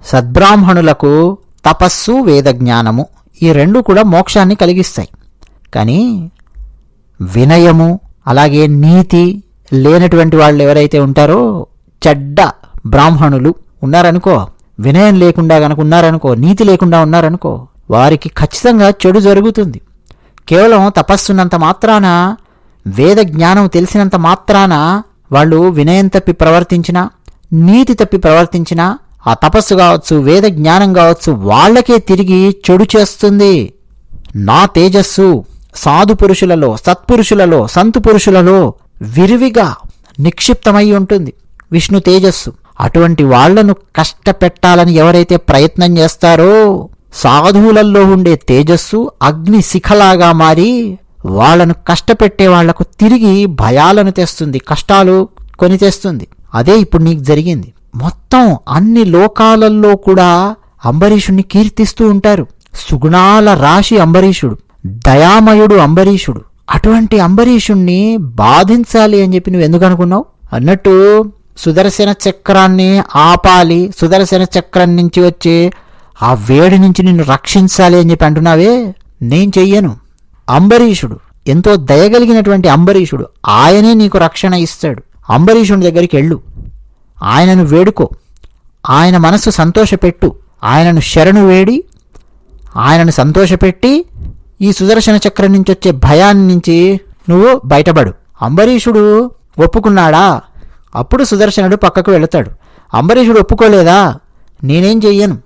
సద్బ్రాహ్మణులకు తపస్సు, వేదజ్ఞానము ఈ రెండు కూడా మోక్షాన్ని కలిగిస్తాయి. కానీ వినయము అలాగే నీతి లేనటువంటి వాళ్ళు ఎవరైతే ఉంటారో, చెడ్డ బ్రాహ్మణులు ఉన్నారనుకో, వినయం లేకుండా గనక ఉన్నారనుకో, నీతి లేకుండా ఉన్నారనుకో, వారికి ఖచ్చితంగా చెడు జరుగుతుంది. కేవలం తపస్సున్నంత మాత్రాన, వేద జ్ఞానం తెలిసినంత మాత్రాన వాళ్ళు వినయం తప్పి ప్రవర్తించినా, నీతి తప్పి ప్రవర్తించినా ఆ తపస్సు కావచ్చు, వేద జ్ఞానం కావచ్చు, వాళ్లకే తిరిగి చెడు చేస్తుంది. నా తేజస్సు సాధు పురుషులలో, సత్పురుషులలో, సంతు పురుషులలో విరివిగా నిక్షిప్తమై ఉంటుంది, విష్ణు తేజస్సు. అటువంటి వాళ్లను కష్టపెట్టాలని ఎవరైతే ప్రయత్నం చేస్తారో, సాధువులలో ఉండే తేజస్సు అగ్ని శిఖలాగా మారి వాళ్లను కష్టపెట్టే వాళ్లకు తిరిగి భయాలను తెస్తుంది, కష్టాలు కొని తెస్తుంది. అదే ఇప్పుడు నీకు జరిగింది. మొత్తం అన్ని లోకాలలో కూడా అంబరీషుణ్ణి కీర్తిస్తూ ఉంటారు. సుగుణాల రాశి అంబరీషుడు, దయామయుడు అంబరీషుడు. అటువంటి అంబరీషుణ్ణి బాధించాలి అని చెప్పి నువ్వు ఎందుకు అనుకున్నావు? అన్నట్టు సుదర్శన చక్రాన్ని ఆపాలి, సుదర్శన చక్రం నుంచి వచ్చే ఆ వేడి నుంచి నిన్ను రక్షించాలి అని చెప్పి అంటున్నావే, నేను చెయ్యను. అంబరీషుడు ఎంతో దయగలిగినటువంటి అంబరీషుడు, ఆయనే నీకు రక్షణ ఇస్తాడు. అంబరీషుని దగ్గరికి వెళ్ళు, ఆయనను వేడుకో, ఆయన మనస్సు సంతోషపెట్టు, ఆయనను శరణు వేడి ఆయనను సంతోషపెట్టి ఈ సుదర్శన చక్రం నుంచి వచ్చే భయాన్ని నుంచి నువ్వు బయటపడు. అంబరీషుడు ఒప్పుకున్నాడా? అప్పుడు సుదర్శనుడు పక్కకు వెళతాడు. అంబరీషుడు ఒప్పుకోలేదా? నేనేం చెయ్యను.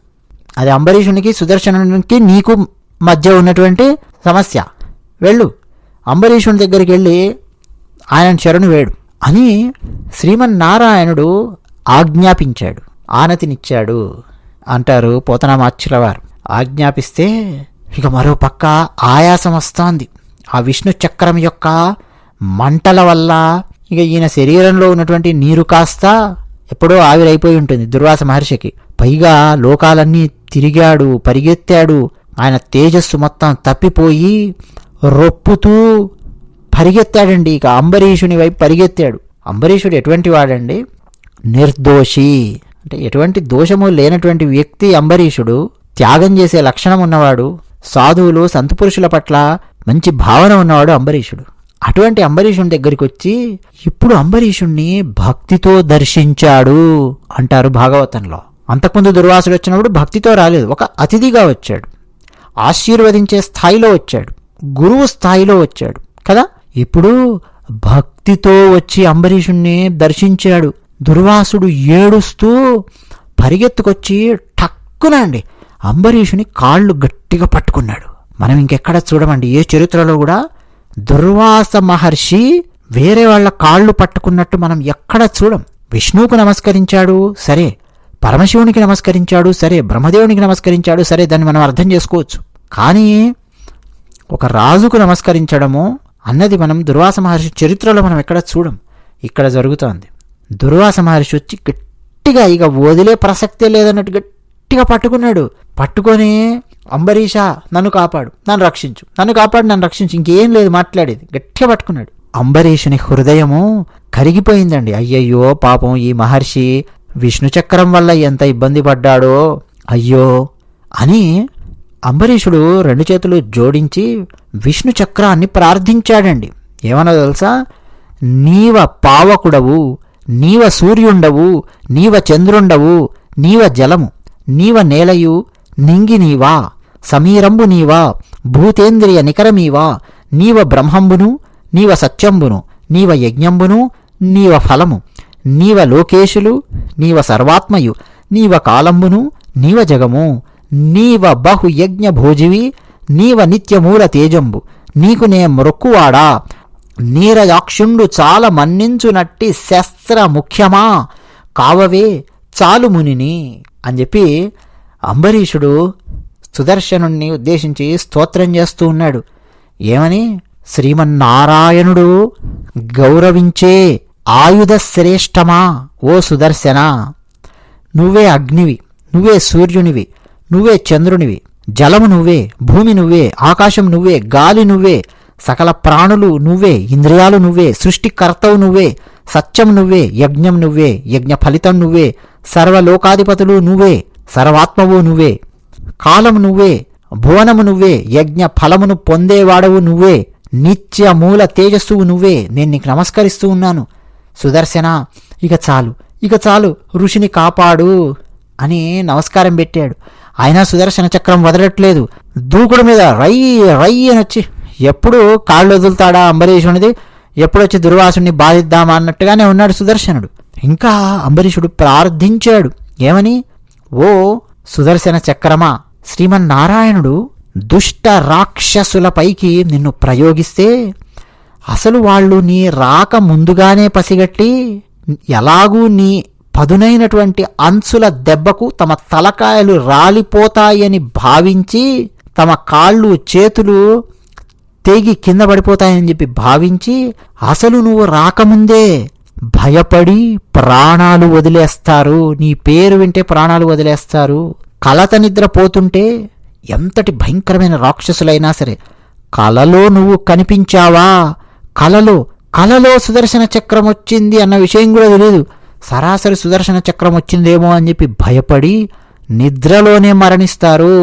అది అంబరీషునికి సుదర్శనునికి నీకు మధ్య ఉన్నటువంటి సమస్య. వెళ్ళు, అంబరీషుని దగ్గరికి వెళ్ళి ఆయన శరణు వేడు అని శ్రీమన్నారాయణుడు ఆజ్ఞాపించాడు, ఆనతినిచ్చాడు అంటారు పోతనామాచ్యుల వారు. ఆజ్ఞాపిస్తే ఇక మరో పక్క ఆయాసం వస్తోంది. ఆ విష్ణు చక్రం యొక్క మంటల వల్ల ఇక ఈయన శరీరంలో ఉన్నటువంటి నీరు కాస్త ఎప్పుడో ఆవిరైపోయి ఉంటుంది దుర్వాస మహర్షికి. పైగా లోకాలన్నీ తిరిగాడు, పరిగెత్తాడు. ఆయన తేజస్సు మొత్తం తప్పిపోయి రొప్పుతూ పరిగెత్తాడండి. ఇక అంబరీషుని వైపు పరిగెత్తాడు. అంబరీషుడు ఎటువంటి వాడండి? నిర్దోషి, అంటే ఎటువంటి దోషము లేనటువంటి వ్యక్తి అంబరీషుడు. త్యాగం చేసే లక్షణం ఉన్నవాడు, సాధువులు సంతపురుషుల పట్ల మంచి భావన ఉన్నవాడు అంబరీషుడు. అటువంటి అంబరీషుని దగ్గరికి వచ్చి ఇప్పుడు అంబరీషుణ్ణి భక్తితో దర్శించాడు అంటారు భాగవతంలో. అంతకుముందు దుర్వాసుడు వచ్చినప్పుడు భక్తితో రాలేదు, ఒక అతిథిగా వచ్చాడు, ఆశీర్వదించే స్థాయిలో వచ్చాడు, గురువు స్థాయిలో వచ్చాడు కదా. ఇప్పుడు భక్తితో వచ్చి అంబరీషుణ్ణి దర్శించాడు. దుర్వాసుడు ఏడుస్తూ పరిగెత్తుకొచ్చి టక్కునండి అంబరీషుని కాళ్ళు గట్టిగా పట్టుకున్నాడు. మనం ఇంకెక్కడ చూడమండి, ఏ చరిత్రలో కూడా దుర్వాస మహర్షి వేరే వాళ్ళ కాళ్ళు పట్టుకున్నట్టు మనం ఎక్కడ చూడం. విష్ణువుకు నమస్కరించాడు సరే, పరమశివునికి నమస్కరించాడు సరే, బ్రహ్మదేవునికి నమస్కరించాడు సరే, దాన్ని మనం అర్థం చేసుకోవచ్చు. కానీ ఒక రాజుకు నమస్కరించడము అన్నది మనం దుర్వాస మహర్షి చరిత్రలో మనం ఎక్కడ చూడం. ఇక్కడ జరుగుతోంది. దుర్వాస మహర్షి వచ్చి గట్టిగా ఇక వదిలే ప్రసక్తే లేదన్నట్టు గట్టిగా పట్టుకున్నాడు. పట్టుకొని అంబరీష నన్ను కాపాడు, నన్ను రక్షించు, నన్ను కాపాడు, నన్ను రక్షించు, ఇంకేం లేదు మాట్లాడేది. గట్టిగా పట్టుకున్నాడు. అంబరీషుని హృదయము కరిగిపోయిందండి. అయ్యయ్యో పాపం ఈ మహర్షి విష్ణు చక్రం వల్ల ఎంత ఇబ్బంది పడ్డాడో అయ్యో అని అంబరీషుడు రెండు చేతులు జోడించి విష్ణు చక్రాన్ని ప్రార్థించాడండి. ఏమన్నా తెలుసా? నీవ పావకుడవు, నీవ సూర్యుండవు, నీవ చంద్రుండవు, నీవ జలము, నీవ నేలయు నింగి నీవా, సమీరంబు నీవా, భూతేంద్రియ నికరమీవా, నీవ బ్రహ్మంబును, నీవ సత్యంబును, నీవ యజ్ఞంబును, నీవ ఫలము, నీవ లోకేశులు, నీవ సర్వాత్మయు, నీవ కాలంబును, నీవ జగము, నీవ బహు యజ్ఞ భోజివి, నీవ నిత్యమూల తేజంబు, నీకు నే మ్రొక్కువాడా, నీరయాక్షుండు చాలా మన్నించునట్టి శస్త్ర ముఖ్యమా, కావవే చాలు మునిని అని చెప్పి అంబరీషుడు సుదర్శనుణ్ణి ఉద్దేశించి స్తోత్రం చేస్తూ ఉన్నాడు. ఏమని? శ్రీమన్నారాయణుడు గౌరవించే ఆయుధ శ్రేష్టమా ఓ సుదర్శన, నువ్వే అగ్నివి, నువ్వే సూర్యునివి, నువ్వే చంద్రునివి, జలము నువ్వే, భూమి నువ్వే, ఆకాశం నువ్వే, గాలి నువ్వే, సకల ప్రాణులు నువ్వే, ఇంద్రియాలు నువ్వే, సృష్టికర్తవు నువ్వే, సత్యం నువ్వే, యజ్ఞం నువ్వే, యజ్ఞ ఫలితం నువ్వే, సర్వలోకాధిపతులు నువ్వే, సర్వాత్మవు నువ్వే, కాలము నువ్వే, భువనము నువ్వే, యజ్ఞ ఫలమును పొందేవాడవు నువ్వే, నిత్య మూల తేజస్సువు నువ్వే, నేను నీకు నమస్కరిస్తూ ఉన్నాను సుదర్శన, ఇక చాలు, ఇక చాలు, ఋషిని కాపాడు అని నమస్కారం పెట్టాడు. అయినా సుదర్శన చక్రం వదలట్లేదు. దూకుడు మీద రై రై అని వచ్చి ఎప్పుడు కాళ్ళు వదులుతాడా అంబరీషునిది, ఎప్పుడొచ్చి దుర్వాసుని బాధిద్దామా అన్నట్టుగానే ఉన్నాడు సుదర్శనుడు. ఇంకా అంబరీషుడు ప్రార్థించాడు. ఏమని? ఓ సుదర్శన చక్రమా, శ్రీమన్నారాయణుడు దుష్ట రాక్షసులపైకి నిన్ను ప్రయోగిస్తే అసలు వాళ్ళు నీ రాక ముందుగానే పసిగట్టి ఎలాగూ నీ పదునైనటువంటి అంచుల దెబ్బకు తమ తలకాయలు రాలిపోతాయని భావించి, తమ కాళ్ళు చేతులు తెగి కింద పడిపోతాయని చెప్పి భావించి అసలు నువ్వు రాకముందే భయపడి ప్రాణాలు వదిలేస్తారు. నీ పేరు వింటే ప్రాణాలు వదిలేస్తారు. కలత నిద్రపోతుంటే ఎంతటి భయంకరమైన రాక్షసులైనా సరే కలలో నువ్వు కనిపించావా, కలలో సుదర్శన చక్రం వచ్చింది అన్న విషయం కూడా తెలియదు. సరాసరి సుదర్శన చక్రం వచ్చిందేమో అని చెప్పి భయపడి నిద్రలోనే మరణిస్తారు.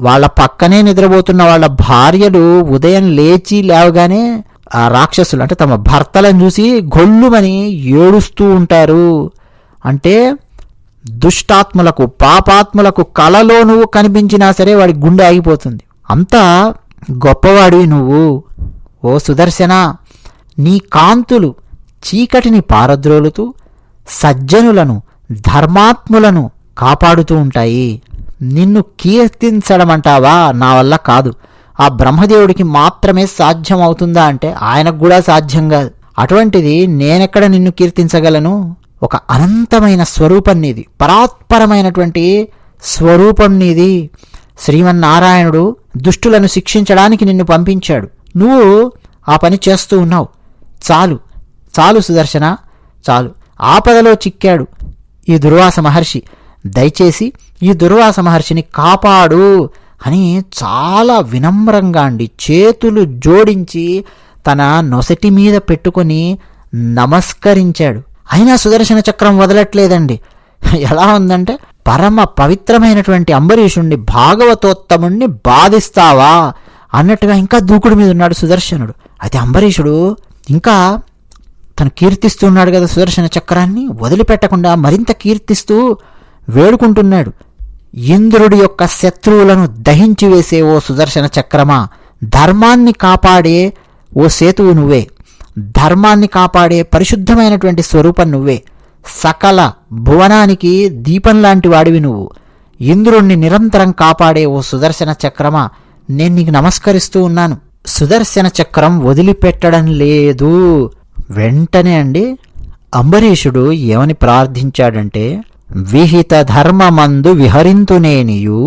వాళ్ళ పక్కనే నిద్రపోతున్న వాళ్ళ భార్యలు ఉదయం లేవగానే ఆ రాక్షసులు అంటే తమ భర్తలను చూసి గొల్లుమని ఏడుస్తూ ఉంటారు. అంటే దుష్టాత్ములకు, పాపాత్ములకు కలలో నువ్వు కనిపించినా సరే వాడి గుండె ఆగిపోతుంది. అంతా గొప్పవాడివి నువ్వు ఓ సుదర్శన. నీ కాంతులు చీకటిని పారద్రోలుతూ సజ్జనులను, ధర్మాత్ములను కాపాడుతూ ఉంటాయి. నిన్ను కీర్తించడం అంటావా? నా వల్ల కాదు. ఆ బ్రహ్మదేవుడికి మాత్రమే సాధ్యం అవుతుందా అంటే ఆయనకు కూడా సాధ్యం కాదు. అటువంటిది నేనెక్కడ నిన్ను కీర్తించగలను? ఒక అనంతమైన స్వరూపం నీది, పరాత్పరమైనటువంటి స్వరూపం నీది. శ్రీమన్నారాయణుడు దుష్టులను శిక్షించడానికి నిన్ను పంపించాడు. నువ్వు ఆ పని చేస్తూ ఉన్నావు. చాలు చాలు సుదర్శన, చాలు. ఆపదలో చిక్కాడు ఈ దుర్వాస మహర్షి. దయచేసి ఈ దుర్వాస మహర్షిని కాపాడు అని చాలా వినమ్రంగా చేతులు జోడించి తన నొసటి మీద పెట్టుకొని నమస్కరించాడు. అయినా సుదర్శన చక్రం వదలట్లేదండి. ఎలా ఉందంటే, పరమ పవిత్రమైనటువంటి అంబరీషుణ్ణి, భాగవతోత్తముణ్ణి బాధిస్తావా అన్నట్టుగా ఇంకా దూకుడు మీద ఉన్నాడు సుదర్శనుడు. అయితే అంబరీషుడు ఇంకా తను కీర్తిస్తున్నాడు కదా సుదర్శన చక్రాన్ని, వదిలిపెట్టకుండా మరింత కీర్తిస్తూ వేడుకుంటున్నాడు. ఇంద్రుడి యొక్క శత్రువులను దహించి వేసే ఓ సుదర్శన చక్రమా, ధర్మాన్ని కాపాడే ఓ సేతువు నువ్వే, ధర్మాన్ని కాపాడే పరిశుద్ధమైనటువంటి స్వరూపం నువ్వే, సకల భువనానికి దీపం లాంటి వాడివి నువ్వు, ఇంద్రుణ్ణి నిరంతరం కాపాడే ఓ సుదర్శన చక్రమా, నేను నీకు నమస్కరిస్తూ ఉన్నాను. సుదర్శన చక్రం వదిలిపెట్టడం లేదు. వెంటనే అంబరీషుడు ఏమని ప్రార్థించాడంటే, విహిత ధర్మమందు విహరింతునేనియు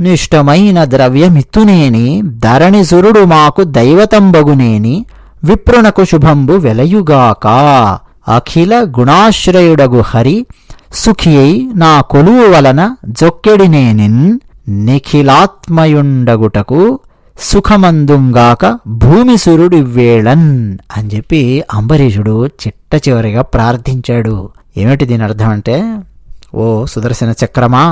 నిష్టమైన ద్రవ్యమిత్తునేని ధరణిసురుడు మాకు దైవతంబగునేని విప్రునకు శుభంబు వెలయుగాక. అఖిల గుణాశ్రయుడగు హరి సుఖియై నా కొలువు వలన జొక్కెడినేనిన్ నిఖిలాత్మయుండగుటకు సుఖమందుంగాక భూమిసురుడివ్వేళన్ అని చెప్పి అంబరీషుడు చిట్ట చివరిగా ప్రార్థించాడు. ఏమిటి దీని అర్థం అంటే, ఓ సుదర్శన చక్రమా,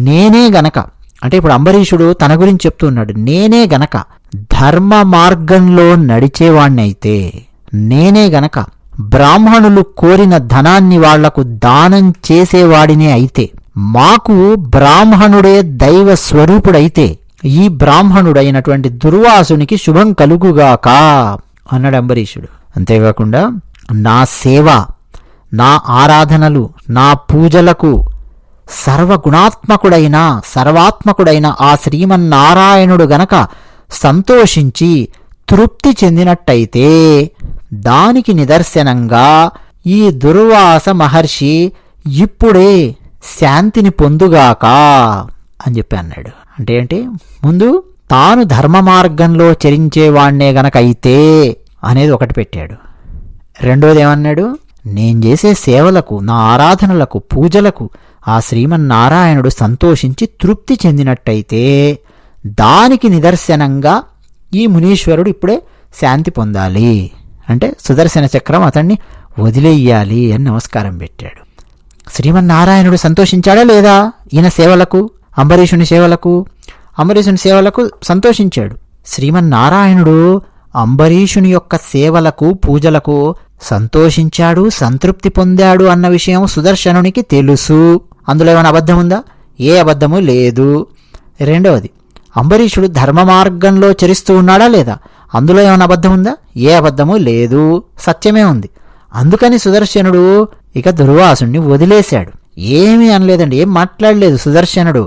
నేనే గనక అంటే ఇప్పుడు అంబరీషుడు తన గురించి చెప్తున్నాడు, నేనే గనక ధర్మ మార్గంలో నడిచేవాణ్ణైతే, నేనే గనక బ్రాహ్మణులు కోరిన ధనాన్ని వాళ్లకు దానం చేసేవాడినే అయితే, మాకు బ్రాహ్మణుడే దైవ స్వరూపుడైతే ఈ బ్రాహ్మణుడైనటువంటి దుర్వాసునికి శుభం కలుగుగాక అన్నాడు అంబరీషుడు. అంతేకాకుండా నా సేవ, నా ఆరాధనలు, నా పూజలకు సర్వాత్మకుడైన ఆ శ్రీమన్నారాయణుడు గనక సంతోషించి తృప్తి చెందినట్టయితే దానికి నిదర్శనంగా ఈ దుర్వాస మహర్షి ఇప్పుడే శాంతిని పొందుగాక అని చెప్పి అన్నాడు. అంటే ఏంటి, ముందు తాను ధర్మ మార్గంలో చరించేవాణ్ణే గనక అయితే అనేది ఒకటి పెట్టాడు. రెండోది ఏమన్నాడు, నేను చేసే సేవలకు, నా ఆరాధనలకు, పూజలకు ఆ శ్రీమన్నారాయణుడు సంతోషించి తృప్తి చెందినట్టయితే దానికి నిదర్శనంగా ఈ మునీశ్వరుడు ఇప్పుడే శాంతి పొందాలి అంటే సుదర్శన చక్రం అతన్ని వదిలేయాలి అని నమస్కారం పెట్టాడు. శ్రీమన్నారాయణుడు సంతోషించాడా లేదా ఈయన సేవలకు, అంబరీషుని సేవలకు సంతోషించాడు. శ్రీమన్నారాయణుడు అంబరీషుని యొక్క సేవలకు, పూజలకు సంతోషించాడు, సంతృప్తి పొందాడు అన్న విషయం సుదర్శనునికి తెలుసు. అందులో ఏమైనా అబద్ధం ఉందా? ఏ అబద్ధము లేదు. రెండవది, అంబరీషుడు ధర్మ మార్గంలో చరిస్తూ ఉన్నాడా లేదా? అందులో ఏమైనా అబద్ధం ఉందా? ఏ అబద్ధము లేదు, సత్యమే ఉంది. అందుకని సుదర్శనుడు ఇక దుర్వాసుని వదిలేశాడు. ఏమీ అనలేదండి, ఏం మాట్లాడలేదు సుదర్శనుడు.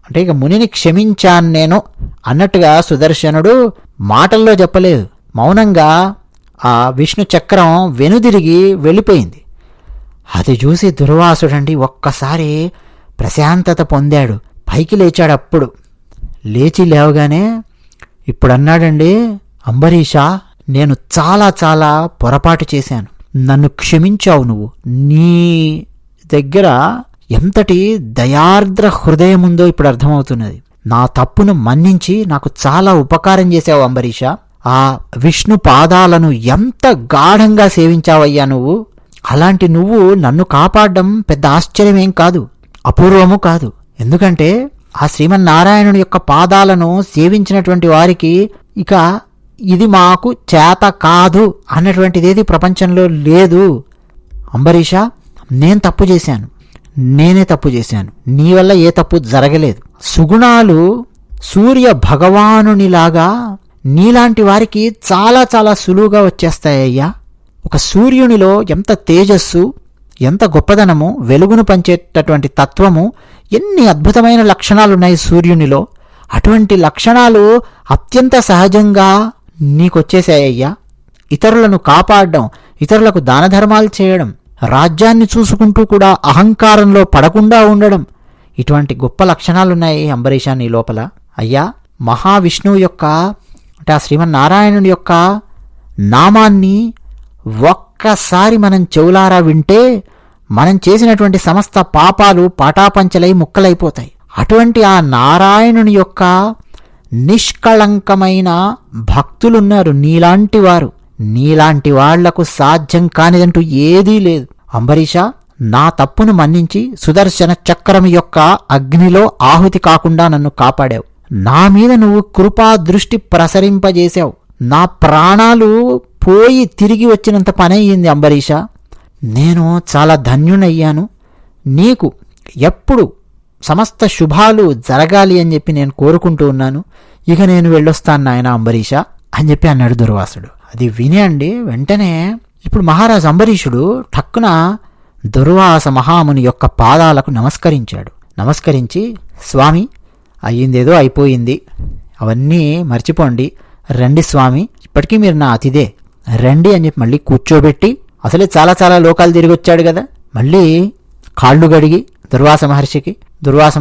అంటే ఇక మునిని క్షమించాను నేను అన్నట్టుగా సుదర్శనుడు మాటల్లో చెప్పలేదు, మౌనంగా ఆ విష్ణు చక్రం వెనుదిరిగి వెళ్ళిపోయింది. అది చూసి దుర్వాసుడండి ఒక్కసారి ప్రశాంతత పొందాడు, పైకి లేచాడు. అప్పుడు లేచి లేవగానే ఇప్పుడన్నాడండి, అంబరీషా, నేను చాలా చాలా పొరపాటు చేశాను, నన్ను క్షమించావు. నువ్వు నీ దగ్గర ఎంతటి దయార్ద్ర హృదయం ఉందో ఇప్పుడు అర్థమవుతున్నది. నా తప్పును మన్నించి నాకు చాలా ఉపకారం చేశావు అంబరీషా. ఆ విష్ణు పాదాలను ఎంత గాఢంగా సేవించావయ్యా నువ్వు. అలాంటి నువ్వు నన్ను కాపాడడం పెద్ద ఆశ్చర్యమేం కాదు, అపూర్వము కాదు. ఎందుకంటే ఆ శ్రీమన్నారాయణుని యొక్క పాదాలను సేవించినటువంటి వారికి ఇక ఇది మాకు చేత కాదు అన్నటువంటిదేది ప్రపంచంలో లేదు. అంబరీషా, నేను తప్పు చేశాను, నేనే తప్పు చేశాను, నీ వల్ల ఏ తప్పు జరగలేదు. సుగుణాలు సూర్య భగవానునిలాగా నీలాంటి వారికి చాలా చాలా సులువుగా వచ్చేస్తాయ్యా. ఒక సూర్యునిలో ఎంత తేజస్సు, ఎంత గొప్పదనము, వెలుగును పంచేటటువంటి తత్వము ఎన్ని అద్భుతమైన లక్షణాలున్నాయి సూర్యునిలో. అటువంటి లక్షణాలు అత్యంత సహజంగా నీకొచ్చేసాయ్యా. ఇతరులను కాపాడడం, ఇతరులకు దాన ధర్మాలు చేయడం, రాజ్యాన్ని చూసుకుంటూ కూడా అహంకారంలో పడకుండా ఉండడం, ఇటువంటి గొప్ప లక్షణాలున్నాయి అంబరీషా నీ లోపల. అయ్యా, మహావిష్ణువు యొక్క అంటే ఆ శ్రీమన్నారాయణుని యొక్క నామాన్ని ఒక్కసారి మనం చెవులారా వింటే మనం చేసినటువంటి సమస్త పాపాలు పాటాపంచలై ముక్కలైపోతాయి. అటువంటి ఆ నారాయణుని యొక్క నిష్కళంకమైన భక్తులున్నారు నీలాంటి వారు. నీలాంటి వాళ్లకు సాధ్యం కానిదంటూ ఏదీ లేదు. అంబరీషా, నా తప్పును మన్నించి సుదర్శన చక్రం యొక్క అగ్నిలో ఆహుతి కాకుండా నన్ను కాపాడావు. నా మీద నువ్వు కృపా దృష్టి ప్రసరింపజేశావు. నా ప్రాణాలు పోయి తిరిగి వచ్చినంత పని అయ్యింది అంబరీషా. నేను చాలా ధన్యునయ్యాను. నీకు ఎప్పుడు సమస్త శుభాలు జరగాలి అని చెప్పి నేను కోరుకుంటూ ఉన్నాను. ఇక నేను వెళ్ళొస్తాను నాయన అంబరీషా అని చెప్పి అన్నాడు దుర్వాసుడు. అది విని అండి వెంటనే ఇప్పుడు మహారాజు అంబరీషుడు ఠక్కున దుర్వాస మహాముని యొక్క పాదాలకు నమస్కరించాడు. నమస్కరించి, స్వామి, అయ్యిందేదో అయిపోయింది, అవన్నీ మర్చిపోండి, రండి స్వామి, ఇప్పటికీ మీరు నా అతిథే, రండి అని చెప్పి మళ్ళీ కూర్చోబెట్టి, అసలే చాలా చాలా లోకాలు తిరిగి వచ్చాడు కదా, మళ్ళీ కాళ్ళు గడిగి దుర్వాస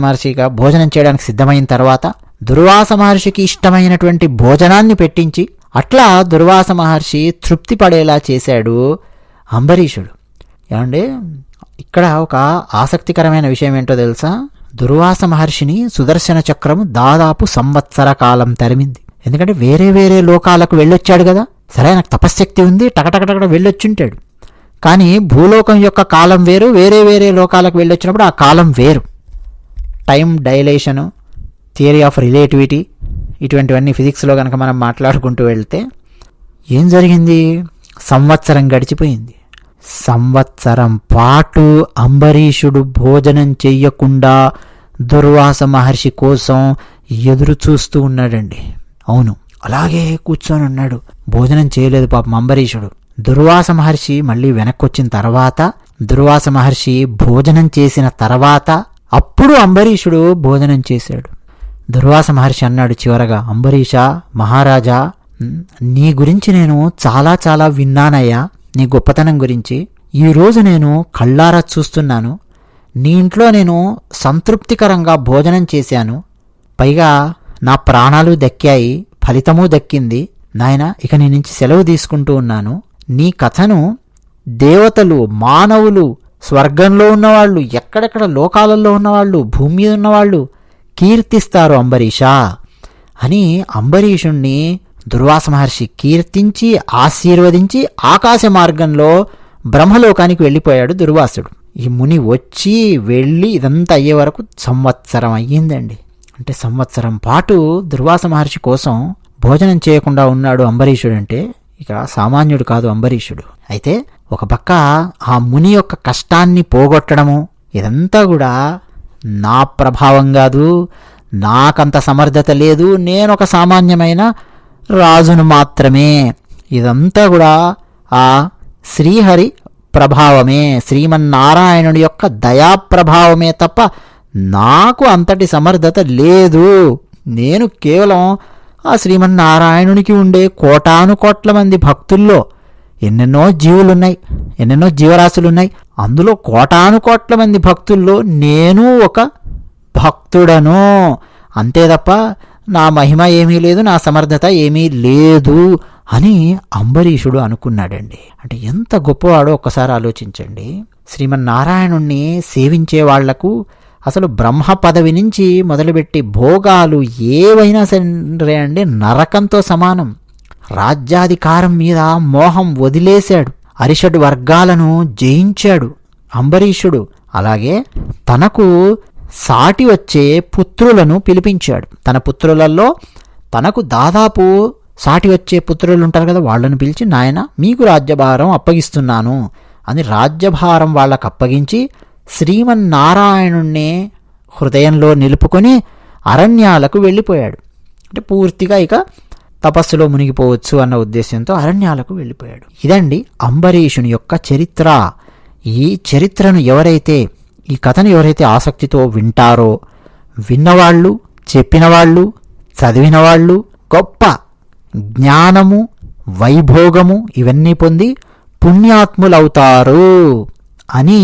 మహర్షిగా భోజనం చేయడానికి సిద్ధమైన తర్వాత దుర్వాస మహర్షికి ఇష్టమైనటువంటి భోజనాన్ని పెట్టించి అట్లా దుర్వాస మహర్షి తృప్తి పడేలా చేశాడు అంబరీషుడు. ఏమంటే ఇక్కడ ఒక ఆసక్తికరమైన విషయం ఏంటో తెలుసా? దుర్వాస మహర్షిని సుదర్శన చక్రము దాదాపు సంవత్సర కాలం తరిమింది. ఎందుకంటే వేరే వేరే లోకాలకు వెళ్ళొచ్చాడు కదా, సరే నాకు తపశ్శక్తి ఉంది, టకటకటక వెళ్ళొచ్చుంటాడు. కానీ భూలోకం యొక్క కాలం వేరు, వేరే వేరే లోకాలకు వెళ్ళొచ్చినప్పుడు ఆ కాలం వేరు. టైం డైలేషను, థియరీ ఆఫ్ రిలేటివిటీ, ఇటువంటివన్నీ ఫిజిక్స్లో కనుక మనం మాట్లాడుకుంటూ వెళ్తే ఏం జరిగింది? సంవత్సరం గడిచిపోయింది. సంవత్సరం పాటు అంబరీషుడు భోజనం చెయ్యకుండా దుర్వాస మహర్షి కోసం ఎదురు చూస్తూ ఉన్నాడండి. అవును, అలాగే కూర్చొని ఉన్నాడు, భోజనం చేయలేదు పాపం అంబరీషుడు. దుర్వాస మహర్షి మళ్ళీ వెనక్కొచ్చిన తర్వాత, దుర్వాస మహర్షి భోజనం చేసిన తర్వాత అప్పుడు అంబరీషుడు భోజనం చేశాడు. దుర్వాస మహర్షి అన్నాడు చివరగా, అంబరీషా, మహారాజా, నీ గురించి నేను చాలా చాలా విన్నానయ్యా, నీ గొప్పతనం గురించి. ఈరోజు నేను కళ్ళారా చూస్తున్నాను. నీ ఇంట్లో నేను సంతృప్తికరంగా భోజనం చేశాను, పైగా నా ప్రాణాలు దక్కాయి, ఫలితమూ దక్కింది. నాయన, ఇక నీ నుంచి సెలవు తీసుకుంటూ ఉన్నాను. నీ కథను దేవతలు, మానవులు, స్వర్గంలో ఉన్నవాళ్ళు, ఎక్కడెక్కడ లోకాలలో ఉన్నవాళ్ళు, భూమి మీద ఉన్నవాళ్ళు కీర్తిస్తారు అంబరీషా అని అంబరీషుణ్ణి దుర్వాస మహర్షి కీర్తించి ఆశీర్వదించి ఆకాశ మార్గంలో బ్రహ్మలోకానికి వెళ్ళిపోయాడు దుర్వాసుడు. ఈ ముని వచ్చి వెళ్ళి ఇదంతా అయ్యే వరకు సంవత్సరం అయ్యిందండి. అంటే సంవత్సరం పాటు దుర్వాస మహర్షి కోసం భోజనం చేయకుండా ఉన్నాడు అంబరీషుడు. అంటే ఇక సామాన్యుడు కాదు అంబరీషుడు. అయితే ఒక పక్క ఆ ముని యొక్క కష్టాన్ని పోగొట్టడము, ఇదంతా కూడా నా ప్రభావం కాదు, నాకంత సమర్థత లేదు, నేనొక సామాన్యమైన రాజును మాత్రమే, ఇదంతా కూడా ఆ శ్రీహరి ప్రభావమే, శ్రీమన్నారాయణుడి యొక్క దయాప్రభావమే తప్ప నాకు అంతటి సమర్థత లేదు. నేను కేవలం ఆ శ్రీమన్నారాయణునికి ఉండే కోటాను కోట్ల మంది భక్తుల్లో ఎన్నెన్నో జీవులున్నాయి, ఎన్నెన్నో జీవరాశులున్నాయి. అందులో కోటాను కోట్ల మంది భక్తుల్లో నేను ఒక భక్తుడను, అంతే తప్ప నా మహిమ ఏమీ లేదు, నా సమర్థత ఏమీ లేదు అని అంబరీషుడు అనుకున్నాడండి. అంటే ఎంత గొప్పవాడో ఒక్కసారి ఆలోచించండి. శ్రీమన్నారాయణుణ్ణి సేవించే వాళ్లకు అసలు బ్రహ్మ పదవి నుంచి మొదలుపెట్టి భోగాలు ఏవైనా సరే అండి నరకంతో సమానం. రాజ్యాధికారం మీద మోహం వదిలేశాడు, అరిషడ్ వర్గాలను జయించాడు అంబరీషుడు. అలాగే తనకు సాటి వచ్చే పుత్రులను పిలిపించాడు. తన పుత్రులలో తనకు దాదాపు సాటి వచ్చే పుత్రులు ఉంటారు కదా, వాళ్ళను పిలిచి, నాయన మీకు రాజ్యభారం అప్పగిస్తున్నాను అని రాజ్యభారం వాళ్ళకు అప్పగించి శ్రీమన్నారాయణుణ్ణే హృదయంలో నిలుపుకొని అరణ్యాలకు వెళ్ళిపోయాడు. అంటే పూర్తిగా ఇక తపస్సులో మునిగిపోవచ్చు అన్న ఉద్దేశంతో అరణ్యాలకు వెళ్ళిపోయాడు. ఇదండి అంబరీషుని యొక్క చరిత్ర. ఈ చరిత్రను ఎవరైతే ఈ కథను ఎవరైతే ఆసక్తితో వింటారో, విన్నవాళ్ళు, చెప్పినవాళ్ళు, చదివినవాళ్ళు గొప్ప జ్ఞానము, వైభోగము ఇవన్నీ పొంది పుణ్యాత్ములవుతారు అని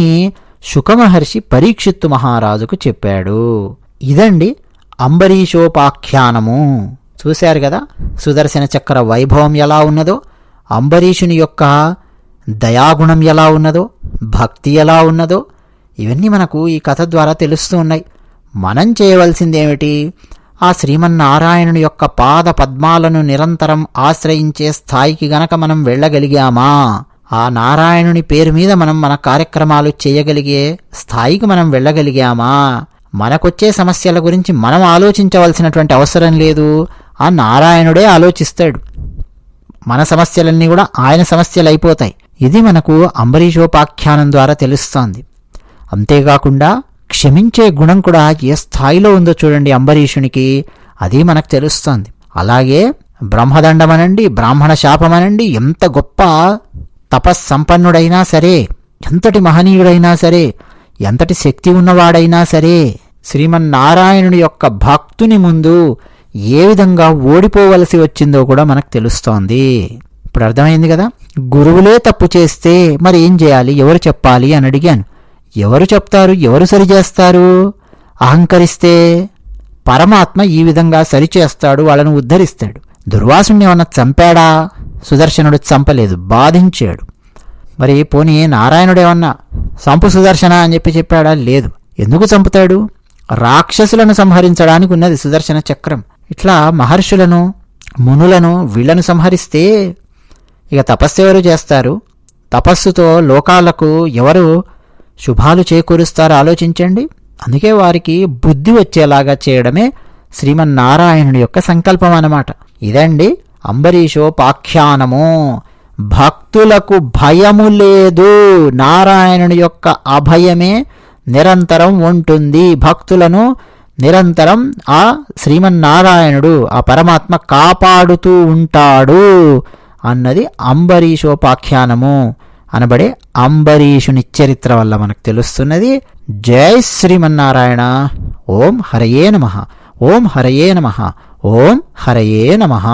శుకమహర్షి పరీక్షిత్తు మహారాజుకు చెప్పాడు. ఇదండి అంబరీషోపాఖ్యానము. చూశారు కదా సుదర్శన చక్ర వైభవం ఎలా ఉన్నదో, అంబరీషుని యొక్క దయాగుణం ఎలా ఉన్నదో, భక్తి ఎలా ఉన్నదో ఇవన్నీ మనకు ఈ కథ ద్వారా తెలుస్తూ ఉన్నాయి. మనం చేయవలసిందేమిటి? ఆ శ్రీమన్నారాయణుని యొక్క పాద పద్మాలను నిరంతరం ఆశ్రయించే స్థాయికి గనక మనం వెళ్ళగలిగామా, ఆ నారాయణుని పేరు మీద మనం మన కార్యక్రమాలు చేయగలిగే స్థాయికి మనం వెళ్ళగలిగామా, మనకొచ్చే సమస్యల గురించి మనం ఆలోచించవలసినటువంటి అవసరం లేదు, ఆ నారాయణుడే ఆలోచిస్తాడు. మన సమస్యలన్నీ కూడా ఆయన సమస్యలు అయిపోతాయి. ఇది మనకు అంబరీషోపాఖ్యానం ద్వారా తెలుస్తోంది. అంతేకాకుండా క్షమించే గుణం కూడా ఏ స్థాయిలో ఉందో చూడండి అంబరీషునికి, అది మనకు తెలుస్తోంది. అలాగే బ్రహ్మదండమనండి, బ్రాహ్మణ శాపమనండి, ఎంత గొప్ప తపస్సంపన్నుడైనా సరే, ఎంతటి మహనీయుడైనా సరే, ఎంతటి శక్తి ఉన్నవాడైనా సరే, శ్రీమన్నారాయణుని యొక్క భక్తుని ముందు ఏ విధంగా ఓడిపోవలసి వచ్చిందో కూడా మనకు తెలుస్తోంది. ఇప్పుడు అర్థమైంది కదా. గురువులే తప్పు చేస్తే మరి ఏం చేయాలి, ఎవరు చెప్పాలి అని అడిగాను. ఎవరు చెప్తారు, ఎవరు సరిచేస్తారు? అహంకరిస్తే పరమాత్మ ఈ విధంగా సరిచేస్తాడు, వాళ్ళను ఉద్ధరిస్తాడు. దుర్వాసుని ఏమన్నా చంపాడా? సుదర్శనుడు చంపలేదు, బాధించాడు. మరి పోనీ నారాయణుడేమన్నా సంపు సుదర్శన అని చెప్పాడా? లేదు. ఎందుకు చంపుతాడు? రాక్షసులను సంహరించడానికి ఉన్నది సుదర్శన చక్రం. ఇట్లా మహర్షులను, మునులను, వీళ్లను సంహరిస్తే ఇక తపస్సు ఎవరు చేస్తారు? తపస్సుతో లోకాలకు ఎవరు శుభాలు చేకూరుస్తారో ఆలోచించండి. అందుకే వారికి బుద్ధి వచ్చేలాగా చేయడమే శ్రీమన్నారాయణుడి యొక్క సంకల్పం అన్నమాట. ఇదండి అంబరీషోపాఖ్యానము. భక్తులకు భయము లేదు, నారాయణుని యొక్క అభయమే నిరంతరం ఉంటుంది. భక్తులను నిరంతరం ఆ శ్రీమన్నారాయణుడు, ఆ పరమాత్మ కాపాడుతూ ఉంటాడు అన్నది అంబరీషోపాఖ్యానము అనబడే అంబరీషుని చరిత్ర వల్ల మనకు తెలుస్తున్నది. జై శ్రీమన్నారాయణ. ఓం హరయే నమః. ఓం హరయే నమః. ఓం హరయే నమః.